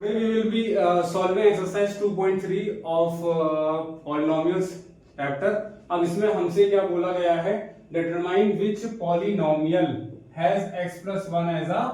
Today we will be solving exercise 2.3 of polynomials chapter. अब इसमें हमसे क्या बोला गया है, determine which polynomial has x plus 1 as a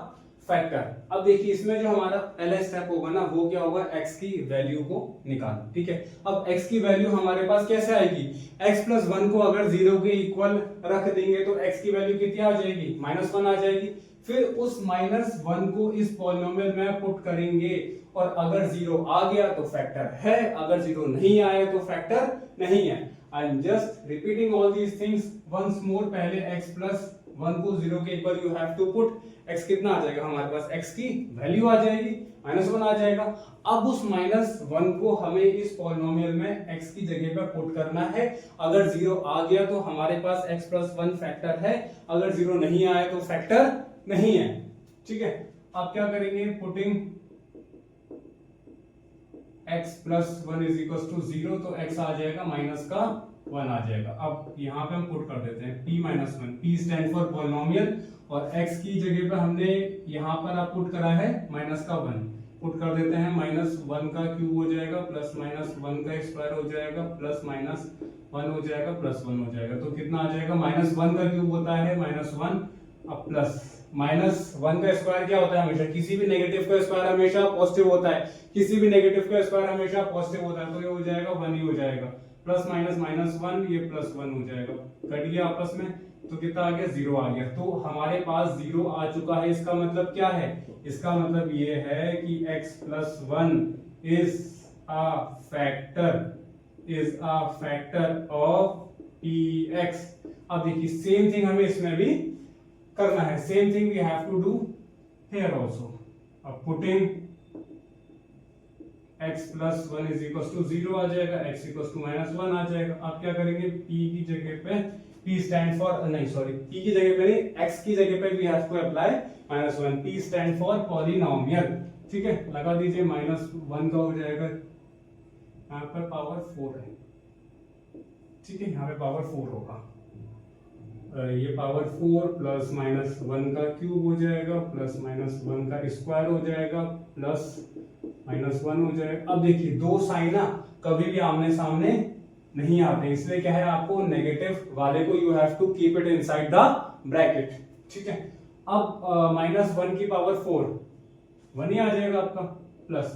factor. अब देखिए इसमें जो हमारा पहला स्टेप होगा ना वो क्या होगा, x की वैल्यू को निकालना. ठीक है, अब x की वैल्यू हमारे पास कैसे आएगी, x plus 1 को अगर 0 के इक्वल रख देंगे तो x की वैल्यू कितनी आ जाएगी, -1 आ जाएगी. फिर उस -1 को इस पॉलिनोमियल में पुट करेंगे और अगर 0 आ गया तो फैक्टर है, अगर 0 नहीं आया तो फैक्टर नहीं है. I am just repeating all these things once more. पहले x प्लस 1 को 0 के equal you have to put. x कितना आ जाएगा हमारे पास, x की वैल्यू आ जाएगी, -1 आ जाएगा. अब उस -1 को हमें इस पॉलिनोमियल में x की जगह पर पुट करना है. अगर 0 आ गया तो हमारे पास x प्लस 1 फैक्टर है, अगर 0 नहीं आया तो फैक्टर नहीं है. ठीक है, आप क्या करेंगे, putting x plus 1 is equal to 0, तो x आ जाएगा माइनस का 1 आ जाएगा. अब यहाँ पे हम पुट कर देते हैं p minus 1. p stand for polynomial और x की जगह पे हमने यहाँ पर आप पुट करा है माइनस का 1. पुट कर देते हैं, -1 का क्यूब हो जाएगा प्लस -1 का स्क्वायर हो जाएगा प्लस -1 हो जाएगा प्लस 1 हो जाएगा. तो कितना आ जाएगा, -1 का क्यूब होता है -1 अब प्लस -1 का स्क्वायर क्या होता है, हमेशा किसी भी नेगेटिव का स्क्वायर हमेशा पॉजिटिव होता है, किसी भी नेगेटिव का स्क्वायर हमेशा पॉजिटिव होता है. तो ये हो जाएगा 1 ही हो जाएगा, प्लस -1 ये प्लस 1 हो जाएगा, कट गया आपस में. तो कितना आ गया, 0 आ गया. तो हमारे पास 0 आ चुका है. इसका मतलब क्या है, इसका मतलब ये है कि x plus 1 is a factor of px. अब देखिए सेम थिंग हमें इसमें भी करना है, same thing we have to do here also. अब putting x plus 1 is equal to 0 आ जाएगा, x इक्वल टू -1 आ जाएगा. आप क्या करेंगे, p की जगह पे, p स्टैंड फॉर नहीं सॉरी p की जगह पे नहीं, x की जगह पे we have to apply -1. p stand for polynomial. ठीक है, लगा दीजिए, -1 का हो जाएगा, यहाँ पर पावर 4 है. ठीक है, यहाँ पे पावर 4 होगा, ये पावर 4 प्लस -1 का क्यूब हो जाएगा प्लस -1 का स्क्वायर हो जाएगा प्लस -1 हो जाएगा. अब देखिए दो साइन ना कभी भी आमने सामने नहीं आते, इसलिए क्या है, आपको नेगेटिव वाले को you have to keep it inside the bracket. ठीक है, अब -1 की पावर 4 1 ही आ जाएगा आपका, प्लस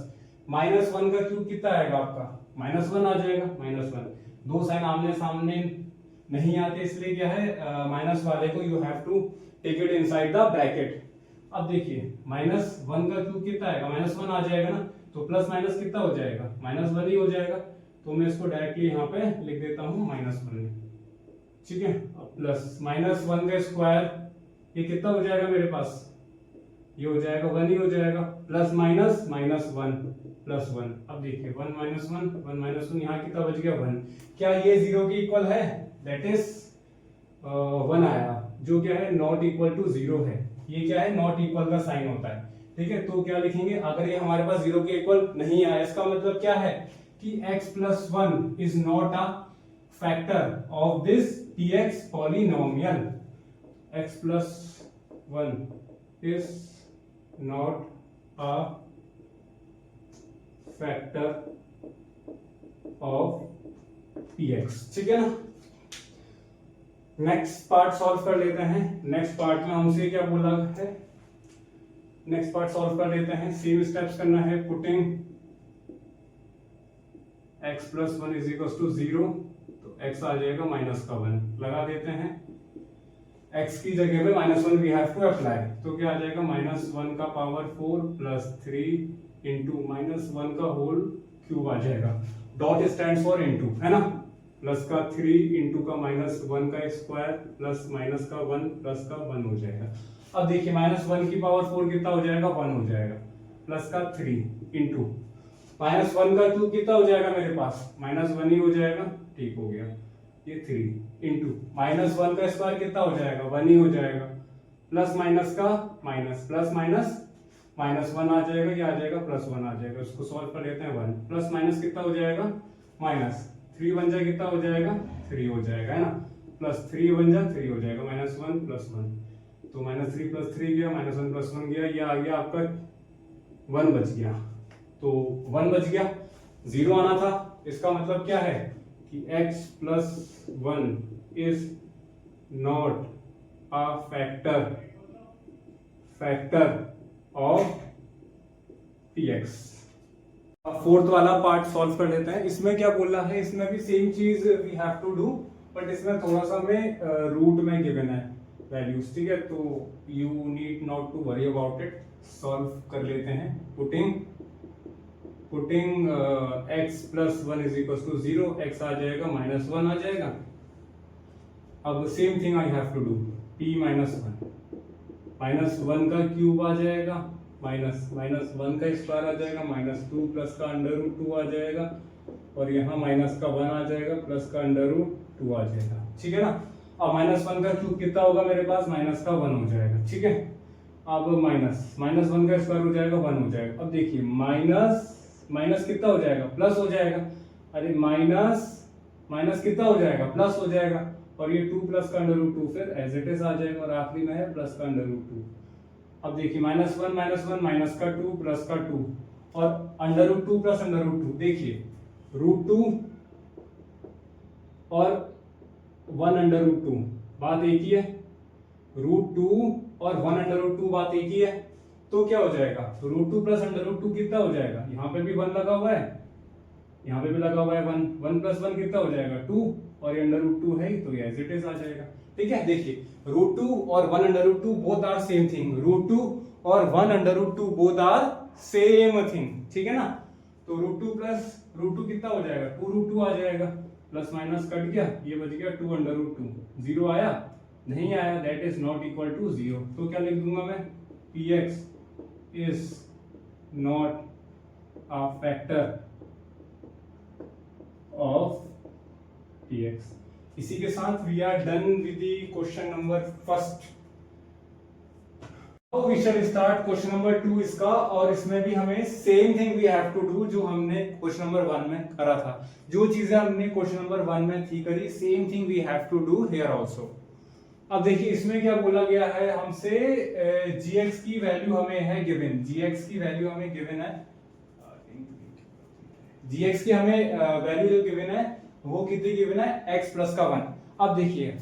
-1 का क्यूब कितना आएगा आपका, -1 आ जाएगा, -1. दो साइन आमने सामने नहीं आते, इसलिए क्या है, माइनस वाले को you have to take it inside the bracket. अब देखिए -1 का क्यूब कितना आएगा, -1 आ जाएगा ना, तो प्लस माइनस कितना हो जाएगा, -1 ही हो जाएगा. तो मैं इसको डायरेक्टली यहाँ पे लिख देता हूँ -1. ठीक है, अब प्लस -1 का स्क्वायर ये कितना हो जाएगा मेरे पास, ये हो जाएगा 1 ही हो जाएगा, प्लस -1 प्लस 1. अब देखिए 1 - 1 यहाँ कितना बच गया, 1. क्या ये 0 के इक्वल है, दैट इज 1 आया, जो क्या है नॉट इक्वल टू 0 है. ये क्या है, नॉट इक्वल का साइन होता है. ठीक है, तो क्या लिखेंगे, अगर ये हमारे पास 0 के इक्वल नहीं आया, इसका मतलब क्या है कि x plus 1 is not a factor of this px polynomial. x plus 1 is not a factor of px. ठीक है ना, नेक्स्ट पार्ट सॉल्व कर लेते हैं. नेक्स्ट पार्ट में हमसे क्या बोला है, नेक्स्ट पार्ट सॉल्व कर लेते हैं. सेम स्टेप्स करना है, putting x plus 1 is equal to 0, तो x आ जाएगा -1. लगा देते हैं, x की जगह पे -1 वी हैव टू अप्लाई. तो क्या आ जाएगा, -1 का पावर 4 प्लस 3 इंटू -1 का होल क्यूब आ जाएगा. डॉट स्टैंड फॉर इंटू, है ना, प्लस का 3 इंटू का -1 का स्क्वायर प्लस माइनस का 1 प्लस का 1 हो जाएगा. अब देखिए -1 की पावर 4 कितना हो जाएगा, 1 हो जाएगा, प्लस का 3 इंटू -1 का क्यूब कितना हो जाएगा मेरे पास, -1 ही हो जाएगा. ठीक हो गया, ये 3 इंटू -1 का स्क्वायर कितना हो जाएगा, 1 ही हो जाएगा, प्लस माइनस का माइनस प्लस माइनस -1 आ जाएगा, ये आ जाएगा +1 आ जाएगा. उसको सॉल्व कर लेते हैं. 1 प्लस माइनस कितना हो जाएगा, -3 बन जाए कितना हो जाएगा, 3 हो जाएगा, है ना, प्लस 3 बन जाए 3 हो जाएगा, -1 + 1, तो -3 + 3 गया, -1 + 1 गया, ये आ गया आपका 1 बच गया. तो 1 बच गया, 0 आना था। इसका मतलब क्या है कि x plus 1 is not a factor of px। Fourth वाला पार्ट सॉल्व कर लेते हैं। इसमें क्या बोल रहा है, इसमें भी सेम चीज we have to do, but इसमें थोड़ा सा में रूट में गिवन है वैल्यूज, ठीक है। तो you need not to worry about it, solve कर लेते हैं। Putting x plus 1 is equal to 0, x आ जाएगा माइनस 1 आ जाएगा। अब same thing I have to do, p minus 1 का क्यूब आ जाएगा, माइनस 1 का स्क्वायर आ जाएगा, -2 प्लस का √2 आ जाएगा, और यहाँ माइनस का 1 आ जाएगा, प्लस का √2 आ जाएगा, ठीक है ना। अब -1 का क्यूब कितना होगा मेरे पास, माइनस का 1 हो जाएगा, ठीक है। अब माइनस 1 का स्क्वायर हो जाएगा, 1 हो जाएगा। अब देखिए माइनस कितना हो जाएगा, प्लस हो जाएगा। अरे माइनस कितना हो जाएगा, प्लस हो जाएगा, और ये 2 प्लस का √2 फिर एज इट इज आ जाएगा, और आखिरी में है प्लस का √2। अब देखिए -1 माइनस का 2 प्लस का 2, और √2 प्लस √2, देखिए √2 और 1 √2 बात एक ही है, √2 और 1 √2 बात एक ही है। तो क्या हो जाएगा, √2 प्लस √2 कितना हो जाएगा, यहाँ पे भी 1 लगा हुआ है, यहाँ पे भी लगा हुआ है 1 प्लस 1 कितना हो जाएगा 2, और ये √2 है तो ये एज इट इज आ जाएगा, ठीक है। देखिए √2 और 1 √2 बोथ आर सेम थिंग, √2 और 1 √2 बोथ आर सेम थिंग, ठीक है ना। तो √2 प्लस √2 कितना हो जाएगा, 2 √2 आ जाएगा, प्लस माइनस कट गया, ये बच गया 2 √2, 0 आया, नहीं आया, that is not equal to 0। तो क्या लिख दूंगा मैं, px is not a factor of px। इसी के साथ we are done with the question number first. Now we shall start question number 2 इसका, और इसमें भी हमें same thing we have to do जो हमने क्वेश्चन नंबर 1 में करा था। जो चीजें हमने क्वेश्चन नंबर 1 में थी करी, same thing we have to do here also. अब देखिए इसमें क्या बोला गया है हमसे, gx की वैल्यू हमें है गिवन, gx की वैल्यू हमें गिवन है, gx की हमें वैल्यू जो गिवन है वो कितनी गिवन है, x प्लस का 1। अब देखिए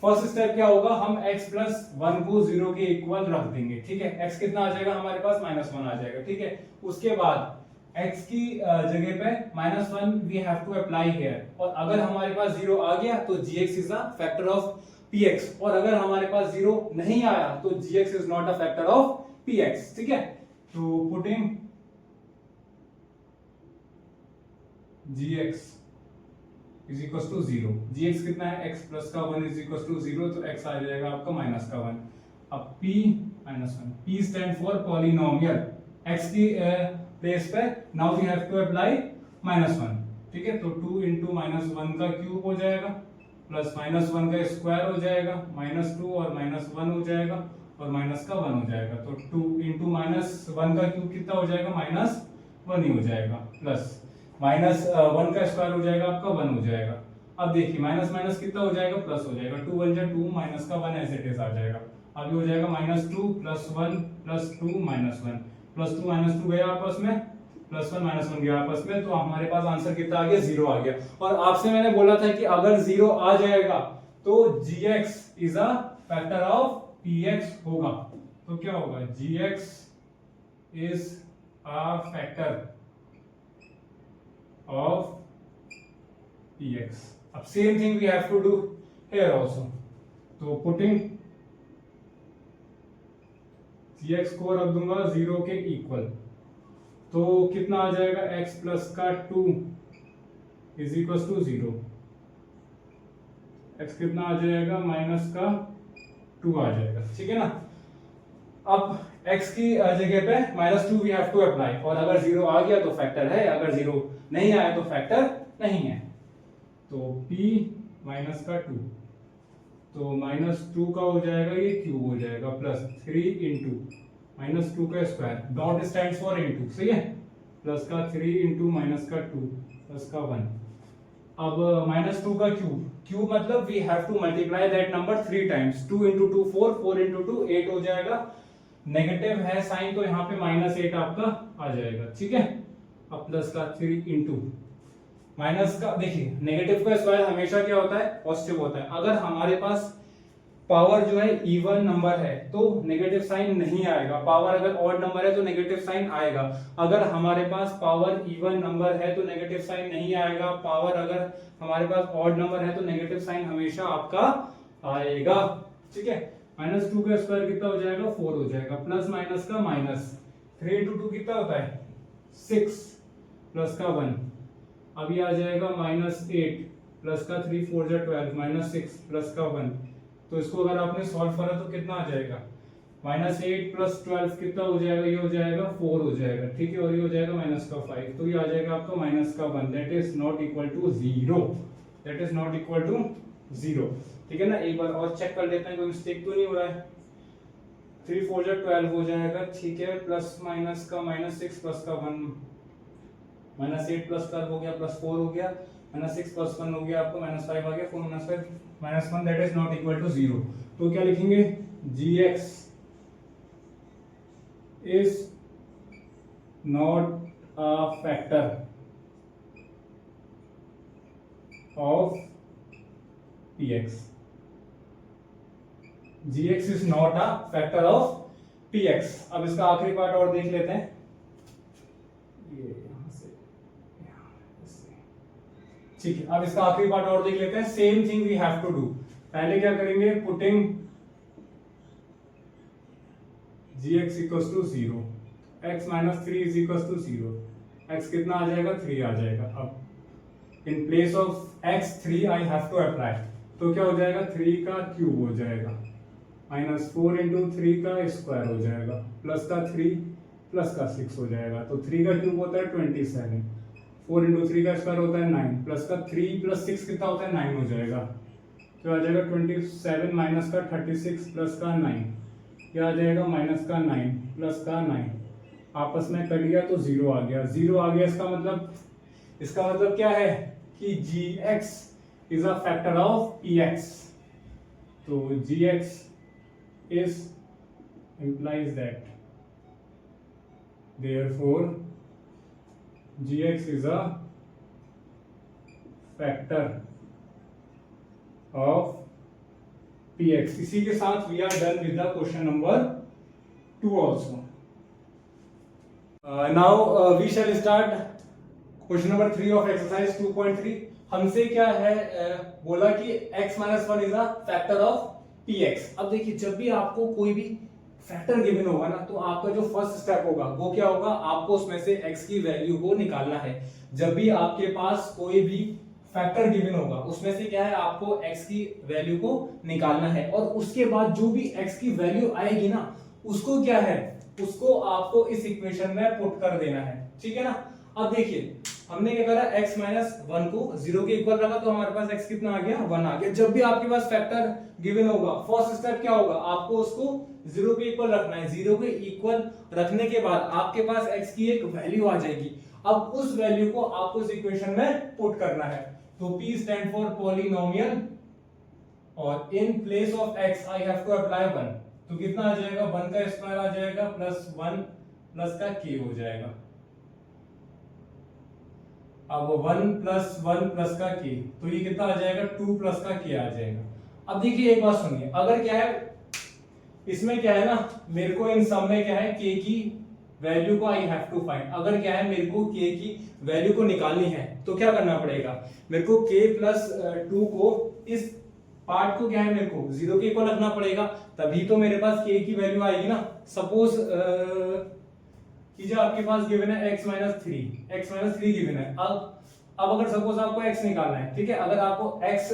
फर्स्ट स्टेप क्या होगा, हम x प्लस 1 को 0 के इक्वल रख देंगे, ठीक है। x कितना आ जाएगा हमारे पास, -1 आ जाएगा, ठीक है। उसके बाद x की जगह पे -1 we have to apply here, और अगर हमारे पास 0 आ गया तो gx is a factor of px, और अगर हमारे पास 0 नहीं आया तो gx is not a factor of px, ठीक है। तो putting gx is equal to 0, gx कितना है, x प्लस का 1 इज इक्वल टू 0, तो x आ जाएगा आपका माइनस का 1। अब p -1, p stand for polynomial, x की प्लेस पे now we have to apply -1, ठीक है। तो 2 इंटू -1 का क्यूब हो जाएगा, प्लस -1 का स्क्वायर हो जाएगा, -2 और -1 हो जाएगा, और माइनस का 1 हो जाएगा। तो 2 इंटू -1 का क्यूब कितना हो जाएगा, -1 ही हो जाएगा, प्लस -1 का स्क्वायर हो जाएगा आपका 1 हो जाएगा। अब देखिए माइनस माइनस कितना हो जाएगा, प्लस हो जाएगा, 2 1 जा 2, माइनस का 1 ऐसे इट आ जाएगा। अब ये हो जाएगा -2 प्लस 1 प्लस 2 -1, प्लस 2 -2 गया आपस में, प्लस 1 -1 गया आपस में, तो हमारे पास आंसर कितना आ गया, 0 आ गया। और आपसे मैंने बोला था कि अगर 0 आ जाएगा तो gx is a factor of px होगा। तो क्या होगा, gx is a factor of px। अब same thing we have to do here also. तो पुटिंग gx को रख दूंगा 0 के इक्वल, तो कितना आ जाएगा, x प्लस का 2 इज इक्वल टू 0, x कितना आ जाएगा, माइनस का 2 आ जाएगा, ठीक है ना। अब x की जगह पे -2 वी हैव टू अप्लाई, और अगर 0 आ गया तो फैक्टर है, अगर 0 नहीं आया तो फैक्टर नहीं है। तो p माइनस का 2, तो -2 का हो जाएगा, ये क्यूब हो जाएगा, प्लस 3 इंटू -2 का square, dot stands for into, सही है, प्लस का 3 इंटू माइनस का 2 प्लस का 1। अब -2 का क्यूब मतलब we have to multiply that number 3 times, 2 into 2 4, 4 into 2 8 हो जाएगा, नेगेटिव है साइन तो यहाँ पे -8 आपका आ जाएगा, ठीक है। अब प्लस का 3 इंटू माइनस का, देखिए नेगेटिव का स्क्वायर हमेशा क्या होता है, पॉजिटिव होता है। अगर हमारे पास पावर जो है इवन नंबर है तो नेगेटिव साइन नहीं आएगा, पावर अगर ऑड नंबर है तो नेगेटिव साइन आएगा। अगर हमारे पास पावर इवन नंबर है तो नेगेटिव साइन नहीं आएगा, पावर अगर हमारे पास ऑड नंबर है तो नेगेटिव साइन हमेशा आपका आएगा, ठीक है। -2 का स्क्वायर कितना हो जाएगा, 4 हो जाएगा, प्लस माइनस का माइनस, 3 इंटू 2 कितना होता है 6, प्लस का 1, अभी आ जाएगा -8 प्लस का 3 4 जा 12, -6 प्लस का 1। तो इसको अगर आपने सॉल्व करा तो कितना आ जाएगा, -8 प्लस 12 कितना हो जाएगा, ये हो जाएगा 4 हो जाएगा, ठीक है। और ये हो जाएगा -5, तो ये आ जाएगा आपका -1, that is not equal to 0, that is not equal to 0, ठीक है ना। एक बार और चेक कर लेते हैं कोई मिस्टेक तो नहीं हो रहा है। 3 4 जा 12 हो जाएगा, ठीक है, प्लस माइनस का -6 प्लस का 1, -8 प्लस 12 हो गया, प्लस 4 हो गया, -6 प्लस 1 हो गया आपको -5 आ गया, 4 -5 -1 that is not equal to 0। तो क्या लिखेंगे, gx is not a factor of px, gx is not a factor of px। अब इसका आखिरी पार्ट और देख लेते हैं, ये यहां से ठीक है। अब इसका आखिरी पार्ट और देख लेते हैं, same thing we have to do. पहले क्या करेंगे, putting gx equals to 0, x minus 3 is equals to 0, x कितना आ जाएगा, 3 आ जाएगा। अब in place of x 3 I have to apply, तो क्या हो जाएगा, 3 का क्यूब हो जाएगा, -4 इंटू 3 का स्क्वायर हो जाएगा, प्लस का 3 प्लस का 6 हो जाएगा, तो 3 का क्यूब होता है 27, 4 इंटू 3 का स्क्वायर होता है 9, प्लस का 3 प्लस 6 कितना होता है 9 हो जाएगा, तो आ जाएगा 27 माइनस का 36 प्लस का 9, क्या आ जाएगा माइनस का 9 प्लस का 9, आपस में कट गया तो 0 आ गया, 0 आ गया। इसका मतलब क्या है कि gx is a factor of px, तो gx is implies that therefore gx is a factor of px। इसी के साथ we are done with the question number 2 also। now we shall start question number 3 of exercise 2.3। हमसे क्या है बोला कि x minus 1 is a factor of px। अब देखिए जब भी आपको कोई भी फैक्टर गिवन होगा ना, तो आपका जो फर्स्ट स्टेप होगा वो क्या होगा, आपको उसमें से x की वैल्यू को निकालना है। जब भी आपके पास कोई भी फैक्टर गिवन होगा उसमें से क्या है, आपको x की वैल्यू को निकालना है, और उसके बाद जो भी x की वैल्यू आएगी ना, उसको क्या है, उसको आपको इस इक्वेशन में पुट कर देना है, ठीक है ना। अब देखिए हमने क्या करा, x माइनस 1 को 0 के इक्वल रखा, तो हमारे पास x कितना आ गया, 1 आ गया। जब भी आपके पास फैक्टर गिवन होगा, फर्स्ट स्टेप क्या होगा, आपको उसको 0 के इक्वल रखना है। 0 के इक्वल रखने के बाद आपके पास x की एक वैल्यू आ जाएगी। अब उस वैल्यू को आपको इस इक्वेशन में पुट करना है। तो p स्टैंड फॉर पॉलिनोमियल, और in place of x I have to apply 1, तो कितना आ जाएगा, 1 का स्क्वायर आ जाएगा प्लस 1 प्लस का k हो जाएगा। अब 1 प्लस 1 प्लस का k, तो ये कितना आ जाएगा, 2 प्लस का k आ जाएगा। अब देखिए एक बात सुनिए, अगर क्या है इसमें क्या है ना, मेरे को इन सब में क्या है, k की वैल्यू को आई हैव टू फाइंड। अगर क्या है मेरे को k की वैल्यू को निकालनी है तो क्या करना पड़ेगा, मेरे को k प्लस 2 को, इस पार्ट को क्या है मेरे को 0 के इक्वल रखना पड़ेगा, तभी तो मेरे पास k की वैल्यू आएगी ना। सपोज कीजिए आपके पास गिवन है x माइनस 3 गिवन है। अब अगर सपोज आपको x निकालना है, ठीक है, अगर आपको x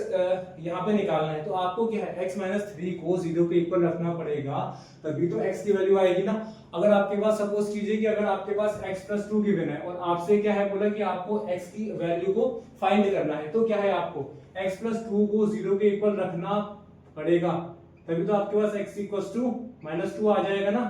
यहाँ पे निकालना है, तो आपको क्या है, x माइनस 3 को 0 के इक्वल रखना पड़ेगा, तभी तो x की वैल्यू आएगी ना। अगर आपके पास सपोज कीजिए कि अगर आपके पास x प्लस 2 गिवन है, और आपसे क्या है बोला कि आपको x की वैल्यू को फाइंड करना है, तो क्या है, आपको x प्लस 2 को 0 के इक्वल रखना पड़ेगा, तभी तो आपके पास x इक्वल्स टू -2 आ जाएगा ना,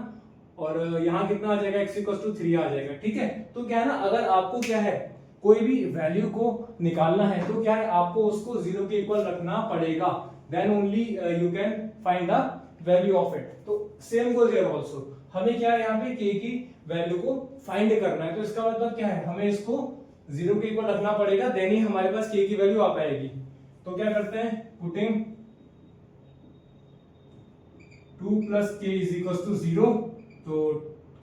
और यहाँ कितना आ जाएगा, x इक्वल्स टू 3 आ जाएगा, ठीक है। तो क्या है ना, अगर आपको क्या है कोई भी वैल्यू को निकालना है, तो क्या है आपको उसको 0 के इक्वल रखना पड़ेगा, then only you can find the value of it. तो सेम गोज हियर आल्सो, हमें क्या है यहाँ पे k की वैल्यू को फाइंड करना है। तो इसका मतलब क्या है, हमें इसको 0 के इक्वल रखना पड़ेगा, देन ही हमारे पास k की वैल्यू आ पाएगी। तो क्या करते हैं, putting 2 plus k is equal to 0। तो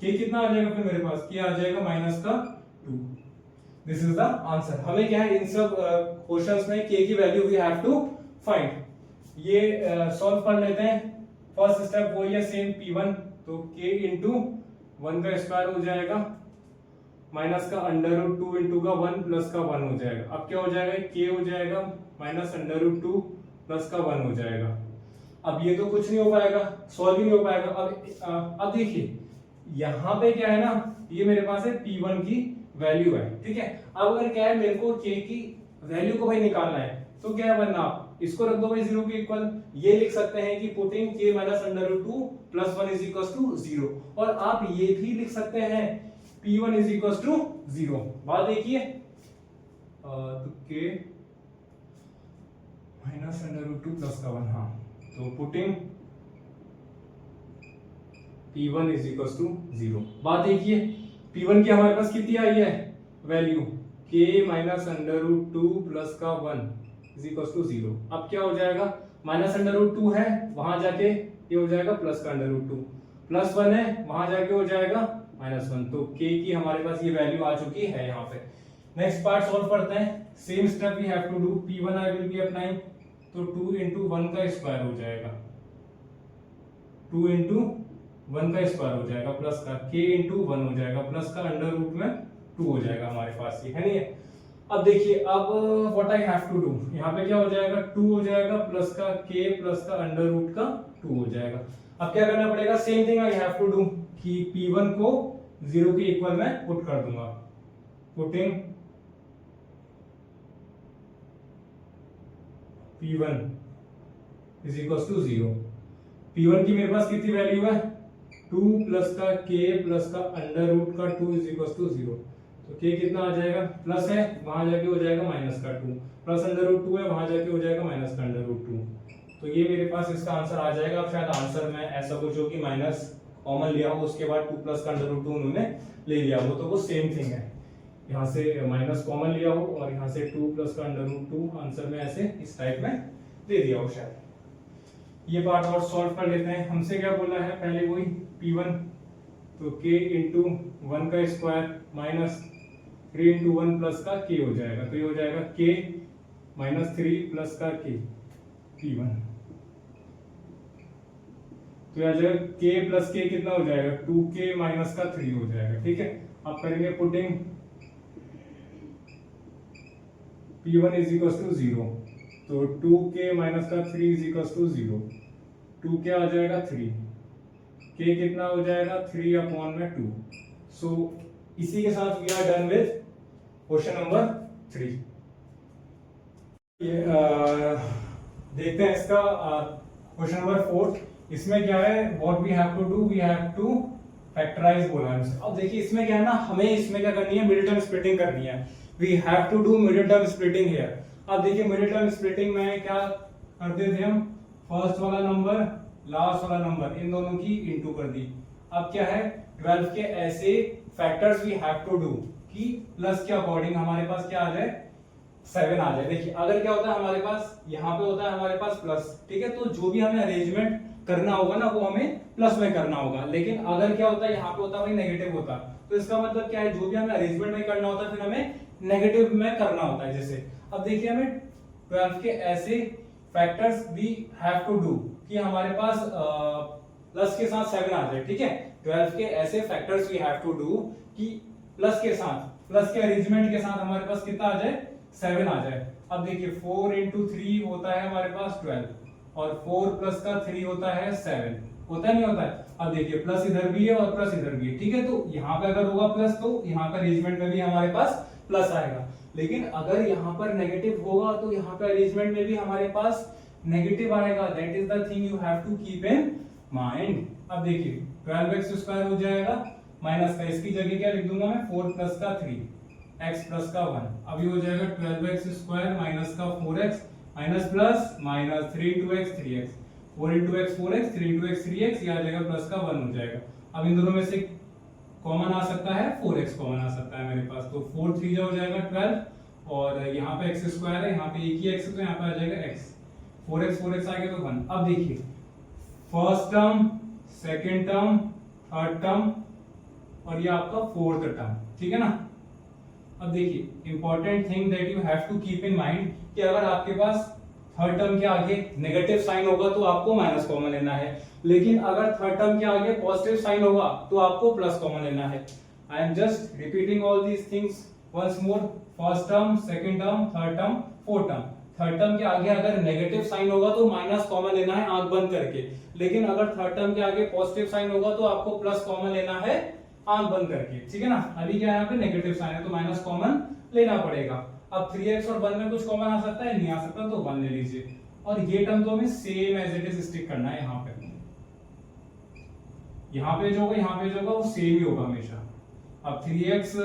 k कितना आ जाएगा फिर मेरे पास, k आ जाएगा -2। This is the answer. हमें क्या है, इन सब क्वेश्चंस में k की value we have to find. ये सॉल्व कर लेते हैं। फर्स्ट स्टेप वही है सेम p1, तो k इंटू 1 का स्क्वायर हो जाएगा माइनस का √2 इंटू का 1 प्लस का 1 हो जाएगा। अब क्या हो जाएगा, k हो जाएगा -√2 प्लस का 1 हो जाएगा। अब ये तो कुछ नहीं हो पाएगा, सॉल्व ही नहीं हो पाएगा। अब देखिए यहाँ पे क्या है ना, ये मेरे पास है p1 की वैल्यू है, ठीक है। अब अगर क्या है, मेरे को k की वैल्यू को भाई निकालना है, तो क्या है, वरना आप इसको रख दो भाई 0 के इक्वल। ये लिख सकते हैं कि putting k -√2 plus 1 is equal to 0। और आप ये भी लिख सकते हैं p1 इज इक्वल टू 0। बात देखिए, तो k -√2 प्लस का 1, हाँ, तो putting p1 is equal to 0। बात देखिए, p1 की हमारे पास कितनी आई है वैल्यू, k -√2 प्लस का 1 इज इक्वल टू 0। अब क्या हो जाएगा, -√2 है, वहां जाके ये हो जाएगा प्लस का √2, प्लस 1 है, वहां जाके हो जाएगा -1। तो k की हमारे पास ये वैल्यू आ चुकी है यहाँ पे। नेक्स्ट पार्ट सॉल्व करते हैं। Same step we have to do. p1 I will be applying, तो 2 इंटू 1 का स्क्वायर हो जाएगा, 2 इंटू 1 का स्क्वायर हो जाएगा, प्लस का k इंटू 1 हो जाएगा, प्लस का अंडर रूट में 2 हो जाएगा हमारे पास, ये है नहीं है। अब देखिए, अब what I have to do, यहाँ पे क्या हो जाएगा, 2 हो जाएगा, प्लस का k प्लस का अंडर रूट का 2 हो जाएगा। अब क्या करना पड़ेगा, same thing I have to do कि p1 को 0 के इक्वल में पुट कर दूंगा। Putting p1 is equal to 0। p1 की मेरे पास कितनी वैल्यू है, 2 प्लस का k प्लस का अंडर रूट का 2 इज इक्वल टू 0। तो k कितना आ जाएगा, प्लस है, वहां जाके हो जाएगा माइनस का 2, प्लस अंडर रूट 2 है, वहां जाके हो जाएगा माइनस का अंडर रूट 2। तो ये मेरे पास इसका आंसर आ जाएगा। अब शायद आंसर में ऐसा कुछ हो कि माइनस कॉमन लिया हो, उसके बाद 2 प्लस का अंडर रूट 2 उन्होंने ले लिया हो, तो वो सेम थिंग है। यहाँ से माइनस कॉमन लिया हो और यहाँ से 2 प्लस का अंडर रूट 2 आंसर में ऐसे इस टाइप में दे दिया हो शायद। ये पार्ट और सॉल्व कर लेते हैं। हमसे क्या बोला है, पहले वही p1, तो k इंटू 1 का स्क्वायर माइनस 3 इंटू 1 प्लस का k हो जाएगा। तो ये हो जाएगा k -3 प्लस का k, p1। तो यहाँ जाएगा k प्लस k कितना हो जाएगा, 2k माइनस का 3 हो जाएगा, ठीक है। अब करेंगे putting p1 is equal to 0, तो 2k माइनस का 3 इज इक्वल टू 0, 2k आ जाएगा 3, k कितना हो जाएगा 3 अपॉन में 2। सो इसी के साथ we are done with question number 3। ये देखते हैं इसका क्वेश्चन नंबर 4। इसमें क्या है, what we have to do, we have to factorize बोला है हमसे। अब देखिए इसमें क्या है ना, हमें इसमें क्या करनी है, मिडिल टर्म स्प्लिटिंग करनी है। We have to do middle term splitting here. अब देखिए मिडिल टर्म स्प्लिटिंग में क्या करते थे हम, फर्स्ट वाला नंबर लास्ट वाला नंबर इन दोनों की इंटू कर दी। अब क्या है, 12 के ऐसे factors we have to do कि प्लस के अकॉर्डिंग हमारे पास क्या आ जाए, 7 आ जाए। देखिए अगर क्या होता है हमारे पास, यहाँ पे होता है हमारे पास प्लस, ठीक है, तो जो भी हमें अरेंजमेंट करना होगा ना वो हमें प्लस में करना होगा। लेकिन अगर क्या होता है यहाँ पे होता है नेगेटिव होता, तो इसका मतलब क्या है, जो भी हमें अरेंजमेंट में करना होता है फिर हमें नेगेटिव में करना होता है। जैसे अब देखिए हमें 12 के ऐसे factors we have to do कि हमारे पास प्लस के साथ 7 आ जाए, ठीक है। 12 के ऐसे factors we have to do कि प्लस के साथ, प्लस के अरेंजमेंट के साथ हमारे पास कितना आ जाए, 7 आ जाए। अब देखिए 4 इंटू 3 होता है हमारे पास 12 और 4 प्लस का 3 होता है 7, होता है नहीं होता है। अब देखिए प्लस इधर भी है और प्लस इधर भी है, ठीक है। तो यहाँ पे अगर होगा प्लस तो यहाँ पे अरेंजमेंट में भी हमारे पास प्लस आएगा। लेकिन अगर यहाँ पर नेगेटिव होगा तो यहाँ पे अरेंजमेंट में भी हमारे पास नेगेटिव आएगा। That is the thing you have to keep in mind. अब देखिए 12x स्क्वायर हो जाएगा माइनस का, इसकी जगह क्या लिख दूंगा मैं, 4 प्लस का 3 x प्लस का 1। अब ये हो जाएगा 12x स्क्वायर माइनस का 4x minus plus minus 3 into x 3x, 4 into x 4x, 3 into x 3x, ये आ जाएगा प्लस का 1 हो जाएगा। अब इन दोनों में से कॉमन आ सकता है 4x कॉमन आ सकता है मेरे पास, तो 4 3 हो जाएगा 12 और यहाँ पे x स्क्वायर है, यहाँ पे एक ही x है तो यहाँ पे आ जाएगा x, 4x आ गया तो 1। अब देखिए first term, second term, third term और ये आपका फोर्थ टर्म, ठीक है ना। अब देखिए important thing that you have to keep in mind कि अगर आपके पास थर्ड टर्म के आगे नेगेटिव साइन होगा तो आपको माइनस कॉमन लेना है, लेकिन अगर थर्ड टर्म के आगे पॉजिटिव साइन होगा तो आपको प्लस कॉमन लेना है। I am just repeating all these things once more. First term, second term, third term, fourth term. Third term के आगे अगर नेगेटिव साइन होगा तो माइनस कॉमन लेना है आंख बंद करके, लेकिन अगर थर्ड टर्म के आगे पॉजिटिव साइन होगा तो आपको प्लस कॉमन लेना है आंख बंद करके, ठीक है ना। अभी क्या है यहाँ पे नेगेटिव साइन है तो माइनस कॉमन लेना पड़ेगा। अब 3x और 1 में कुछ कॉमन आ सकता है, नहीं आ सकता, तो 1 ले लीजिए और ये टर्म तो हमें same as it is stick करना है। यहाँ पे जो होगा यहाँ पे जो होगा वो सेम ही होगा हमेशा। अब 3x -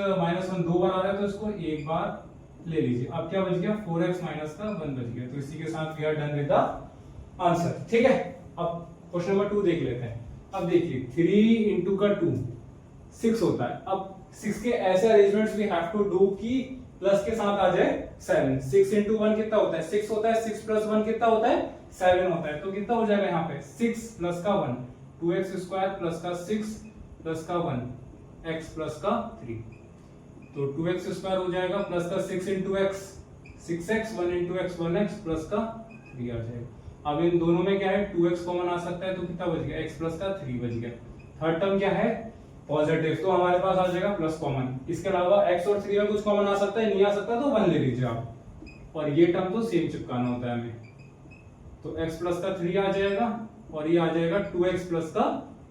1 दो बार आ रहा है तो इसको एक बार ले लीजिए। अब क्या बच गया 4x - 1 बच गया, तो इसी के साथ we are done with the answer, ठीक है। अब क्वेश्चन नंबर 2 देख लेते हैं। अब देखिए 3 इंटू का 2 6 होता है। अब 6 के ऐसे arrangements we have to do कि प्लस के साथ आ जाए 7। 6 इंटू 1 कितना होता है 6 होता है, 6 प्लस 1 कितना होता है 7 होता है, तो कितना हो जाएगा यहाँ पे 6 प्लस का 1 2x स्क्वायर प्लस का 6 प्लस का 1 x प्लस का 3, तो 2x स्क्वायर हो जाएगा प्लस का 6 into x 6x 1 into x 1x plus का 3 आ जाएगा। अब इन दोनों में क्या है 2x कॉमन आ सकता है तो कितना बच गया x प्लस का 3 बच गया। थर्ड टर्म क्या है पॉजिटिव, तो हमारे पास आ जाएगा प्लस कॉमन। इसके अलावा x और 3 में कुछ कॉमन आ सकता है, नहीं आ सकता तो 1 ले लीजिए आप, और ये टर्म तो सेम चिपकाना होता है हमें, तो x प्लस का 3 आ जाएगा और ये आ जाएगा 2x प्लस का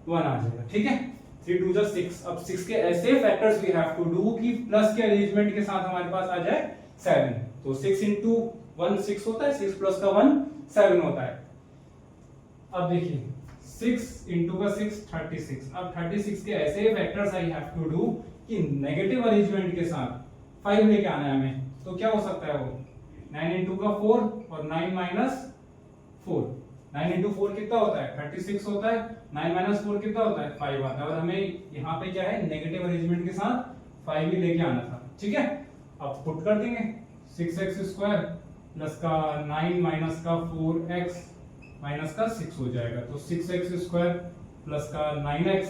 1 आ जाएगा, ठीक है। 3 2 6। अब 6 के ऐसे factors we have to do कि प्लस के अरेंजमेंट के साथ हमारे पास आ जाए 7, तो 6 इंटू 1 6 होता है, 6 प्लस का 1 7 होता है। अब देखिए 6 इंटू का 6 36। अब 36 के ऐसे factors I have to do कि नेगेटिव अरेंजमेंट के साथ 5 लेके आना है हमें, तो क्या हो सकता है वो 9 इंटू का 4 और 9 माइनस 4। 9 इंटू 4 कितना होता है 36 होता है, 9 माइनस 4 कितना होता है 5 आता है, और हमें यहाँ पे क्या है नेगेटिव अरेंजमेंट के साथ 5 ही लेके आना था, ठीक है। अब पुट कर देंगे 6x स्क्वायर प्लस का 9 माइनस का 4x माइनस का 6 हो जाएगा, तो 6x स्क्वायर प्लस का 9x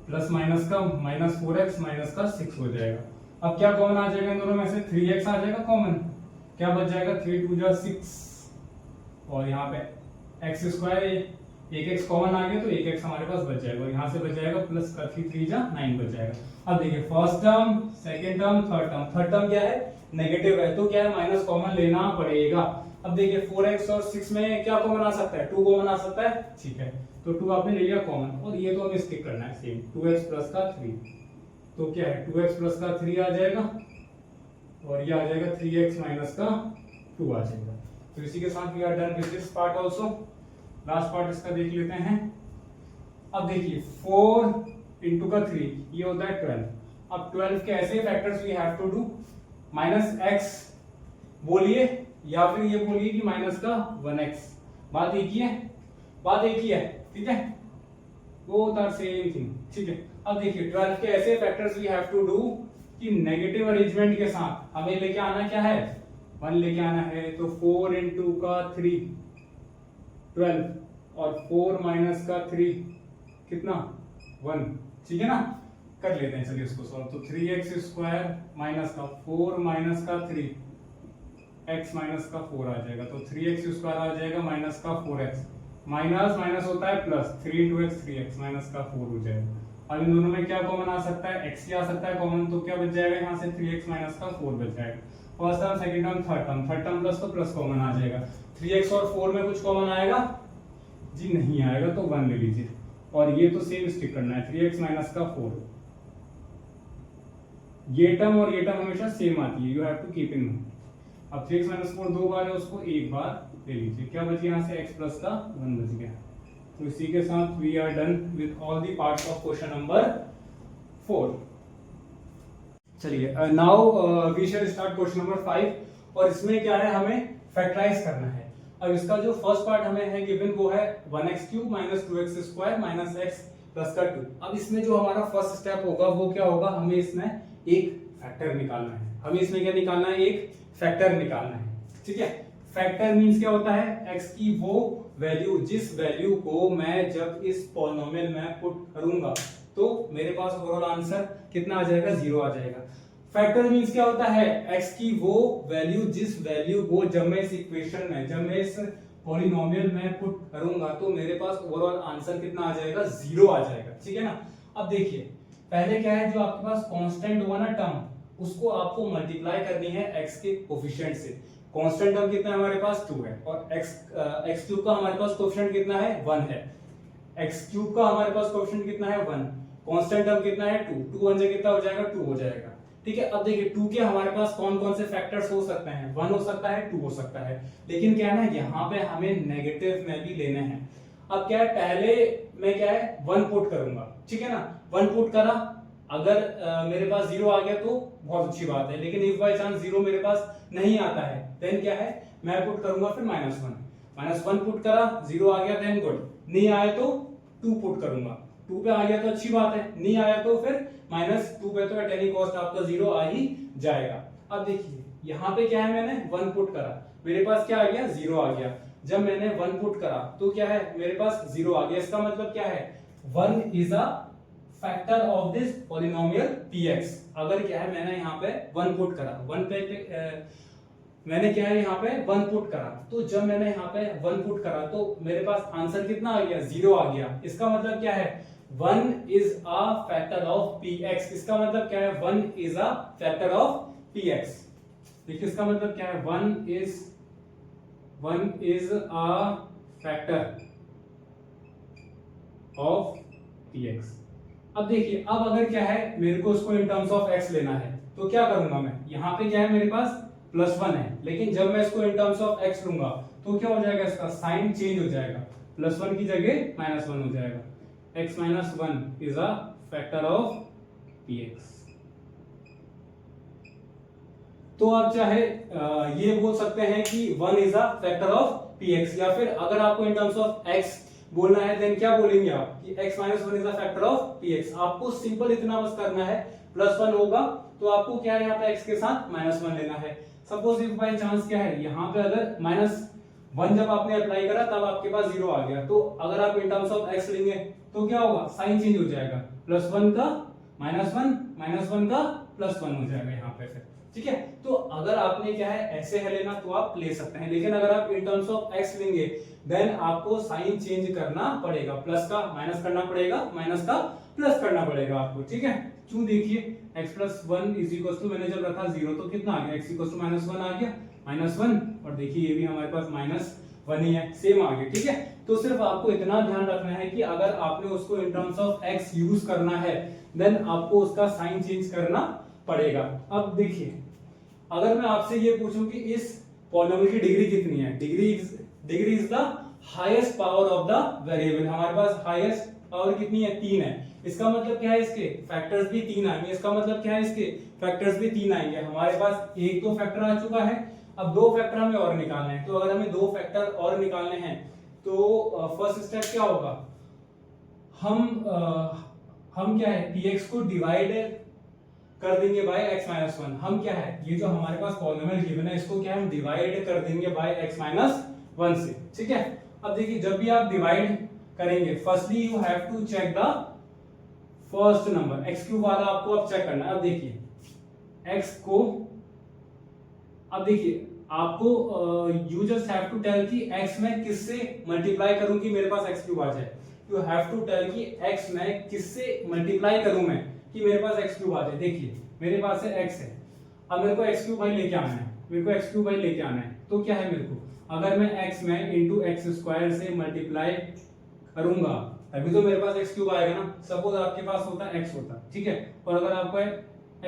प्लस माइनस का माइनस 4x माइनस का 6 हो जाएगा। अब क्या कॉमन आ जाएगा इन दोनों में से 3x आ जाएगा कॉमन, क्या बच जाएगा 3 2 6 और यहाँ पे x स्क्वायर एक x कॉमन आ गया तो एक x हमारे पास बच जाएगा, और यहाँ से बच जाएगा प्लस का 3 3 9 बच जाएगा। अब देखिए first term, second term, third term. Third term क्या है नेगेटिव है तो क्या है माइनस कॉमन लेना पड़ेगा। अब देखिए 4x और 6 में क्या कॉमन आ सकता है 2 कॉमन आ सकता है, ठीक है, तो 2 आपने ले लिया कॉमन, और ये तो हमें स्टिक करना है सेम 2x प्लस का 3, तो क्या है 2x प्लस का 3 आ जाएगा और ये आ जाएगा 3x माइनस का 2 आ जाएगा। तो इसी के साथ we are done with this part also. Last part इसका देख लेते हैं। अब देखिए 4 इंटू का 3 ये होता है 12। अब 12 के ऐसे factors we have to do minus x बोलिए या फिर ये बोलिए कि माइनस का 1x, बात एक ही है, बात एक ही है, ठीक है, बोथ आर सेम थिंग, ठीक है। अब देखिए 12 के ऐसे factors we have to do कि नेगेटिव अरेंजमेंट के साथ हमें लेके आना क्या है 1 लेके आना है, तो 4 इंटू का 3 12 और 4 माइनस का 3 कितना 1, ठीक है ना। कर लेते हैं चलिए इसको सॉल्व, तो 3x स्क्वायर माइनस का 4 माइनस का 3 x माइनस का 4 आ जाएगा, तो 3x स्क्वायर आ जाएगा माइनस का 4x, माइनस माइनस होता है plus 3 into x 3x minus का 4 हो जाएगा। अब इन दोनों में क्या कॉमन आ सकता है x ही आ सकता है कॉमन, तो क्या बच जाएगा यहाँ से 3x माइनस का 4 बच जाएगा। First term, second term, third term plus तो प्लस कॉमन आ जाएगा। 3x और 4 में कुछ कॉमन आएगा जी नहीं आएगा, तो 1 ले लीजिए, और ये तो सेम स्टिक करना है 3x माइनस का 4। ये टर्म और ये टर्म हमेशा सेम आती है, you have to keep in mind. अब 3x माइनस 4 दो बार है, उसको एक बार ले लीजिए, क्या बच गया यहाँ से x प्लस का 1 बच गया। तो इसी के साथ we are done with all the parts of question number 4। चलिए now we shall start question number 5, और इसमें क्या है हमें फैक्टराइज करना है। अब इसका जो फर्स्ट पार्ट हमें है गिवन वो है 1x³ minus 2x² minus x plus का 2। अब इसमें जो हमारा फर्स्ट स्टेप होगा वो क्या होगा, हमें इसमें एक फैक्टर निकालना है। हमें इसमें क्या निकालना है, एक फैक्टर निकालना है। ठीक है, फैक्टर मींस क्या होता है, x की वो वैल्यू जिस वैल्यू को मैं जब इस पॉलिनोमियल में पुट करूंगा तो मेरे पास ओवरऑल आंसर कितना आ जाएगा, 0 आ जाएगा। फैक्टर मींस क्या होता है, x की वो वैल्यू जिस वैल्यू को जब मैं इस इक्वेशन में, जब मैं इस पॉलिनोमियल में पुट करूंगा तो मेरे पास ओवरऑल आंसर कितना आ जाएगा, 0 आ जाएगा। ठीक है ना। अब देखिए पहले क्या है, जो आपके पास कांस्टेंट होगा ना टर्म, उसको आपको मल्टीप्लाई करनी है x के कोफिशिएंट से। कांस्टेंट टर्म कितना है हमारे पास, 2 है, और x³ का हमारे पास कोफिशिएंट कितना है, 1 है। x³ का हमारे पास कोफिशिएंट कितना है, 1। कांस्टेंट टर्म कितना है, 2। 2 1 से कितना हो जाएगा, 2 हो जाएगा। ठीक है। अब देखिए 2 के हमारे पास कौन कौन से फैक्टर्स हो सकते हैं, 1 हो सकता है, 2 हो सकता है, लेकिन क्या है ना, यहाँ पे हमें नेगेटिव में भी लेने हैं। अब क्या है, पहले मैं क्या है 1 पुट करूंगा। ठीक है ना, 1 पुट करा, अगर मेरे पास 0 आ गया तो बहुत अच्छी बात है, लेकिन इफ बाय चांस 0 मेरे पास नहीं आता है देन क्या है, मैं पुट करूंगा फिर -1 पुट करा, 0 आ गया देन गुड, नहीं आया तो 2 पुट करूंगा, 2 पे आ गया तो अच्छी बात है, नहीं आया तो फिर -2 पे तो एट एनी कॉस्ट आपका 0 आ ही जाएगा। अब देखिए यहाँ पे क्या है, मैंने 1 पुट करा, मेरे पास क्या आ गया, 0 आ गया। जब मैंने 1 पुट करा तो क्या है, मेरे पास 0 आ गया। इसका मतलब क्या है, 1 is a factor of this polynomial px। अगर क्या है, मैंने यहाँ पे 1 पुट करा, 1 पे मैंने क्या है यहाँ पे 1 पुट करा, तो जब मैंने यहाँ पे 1 पुट करा तो मेरे पास आंसर कितना आ गया, 0 आ गया। इसका मतलब क्या है, 1 is a factor of px। इसका मतलब क्या है, 1 is a factor of px। देखिए इसका मतलब क्या है, 1 is a factor of px। अब देखिए, अब अगर क्या है, मेरे को उसको इन टर्म्स ऑफ x लेना है तो क्या करूंगा मैं, यहाँ पे क्या है मेरे पास +1 है, लेकिन जब मैं इसको इन टर्म्स ऑफ x लूंगा तो क्या हो जाएगा, इसका साइन चेंज हो जाएगा, +1 की जगह -1 हो जाएगा। x - 1 is a factor of px। तो आप चाहे ये बोल सकते हैं कि 1 is a factor of px, या फिर अगर आपको इन टर्म्स ऑफ x बोलना है देन क्या बोलेंगे आप कि x - 1 is a factor of px। आपको सिंपल इतना बस करना है, +1 होगा तो आपको क्या है, यहाँ पे x के साथ -1 लेना है। सपोज इफ बाय चांस क्या है, यहाँ पे अगर -1 जब आपने अप्लाई करा तब आपके पास 0 आ गया, तो अगर आप इन टर्म्स ऑफ x लेंगे तो क्या होगा, साइन चेंज हो जाएगा, +1 का -1 -1 का +1 हो जाएगा यहाँ पे फिर। ठीक है, तो अगर आपने क्या है ऐसे है लेना तो आप ले सकते हैं, लेकिन अगर आप इन टर्म्स ऑफ x लेंगे देन आपको साइन चेंज करना पड़ेगा, प्लस का माइनस करना पड़ेगा, माइनस का प्लस करना पड़ेगा आपको। ठीक है, क्यों, देखिए x + 1 इज इक्वल टू, मैंने जब रखा 0 तो कितना आ गया, x = -1 आ गया, -1, और देखिए ये भी हमारे पास -1 ही है, सेम आ गया। ठीक है, तो सिर्फ आपको इतना ध्यान रखना है कि अगर आपने उसको इन टर्म्स ऑफ x यूज करना है देन आपको उसका साइन चेंज करना पड़ेगा। अब देखिए, अगर मैं आपसे ये पूछूं कि इस पॉलिनोमियल की डिग्री कितनी है, degree is the highest power of the variable. हमारे पास हाईएस्ट पावर कितनी है, 3 है। इसका मतलब क्या है, इसके फैक्टर्स भी 3 आएंगे। इसका मतलब क्या है, इसके फैक्टर्स भी 3 आएंगे। हमारे पास एक तो फैक्टर आ चुका है, अब 2 फैक्टर हमें और निकालने हैं। तो अगर हमें 2 फैक्टर और निकालने हैं तो फर्स्ट स्टेप क्या होगा, हम क्या है, px को डिवाइड कर देंगे बाय x - 1। हम क्या है, ये जो हमारे पास पॉलिनोमियल गिवन है इसको क्या हम डिवाइड कर देंगे बाय x - 1 से। ठीक है, अब देखिए जब भी आप डिवाइड करेंगे, firstly you have to check the first number, x³ वाला आपको अब चेक करना है। अब देखिए x को, अब देखिए आपको you just have to tell कि x में किससे मल्टीप्लाई करूं कि मेरे पास x³ आ जाए। यू हैव टू टेल कि x में किससे मल्टीप्लाई करूं मैं कि मेरे पास x³ आ जाए। देखिए मेरे पास है x है, अब मेरे को x³ भाई लेके आना है, मेरे को x³ भाई लेके आना है, तो क्या है मेरे को, अगर मैं x में इंटू x² से मल्टीप्लाई करूंगा तभी तो मेरे पास x³ आएगा ना। सपोज आपके पास होता x होता, ठीक है, और अगर आपको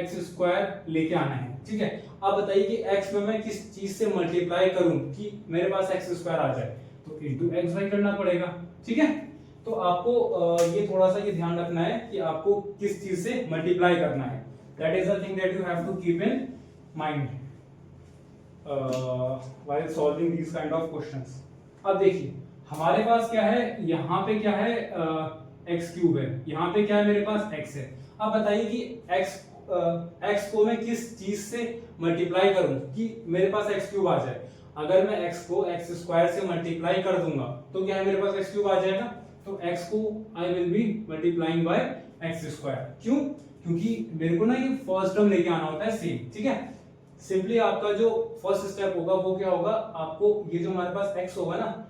x² लेके आना है, ठीक है, अब बताइए कि x में मैं किस चीज से मल्टीप्लाई करूं कि मेरे पास x² आ जाए, तो इंटू x वाई करना पड़ेगा। ठीक है, तो आपको ये थोड़ा सा ये ध्यान रखना है कि आपको किस चीज से मल्टीप्लाई करना है। That is the thing that you have to keep in mind. while solving these kind of questions. अब देखिए हमारे पास क्या है, यहाँ पे क्या है x क्यूब है, यहाँ पे क्या है मेरे पास x है। अब बताइए कि x को मैं किस चीज से मल्टीप्लाई करूं कि मेरे पास x क्यूब आ जाए। अगर मैं x को x स्क्वायर से मल्टीप्लाई कर दूंगा तो क्या है मेरे पास x क्यूब आ जाएगा। तो x को आई will B multiplying by x square. क्यों? क्योंकि मेरे को ना ये फर्स्ट टर्म लेके आना होता है सेम, ठीक है। सिंपली आपका जो फर्स्ट स्टेप होगा वो क्या होगा, आपको ये जो हमारे पास x होगा ना,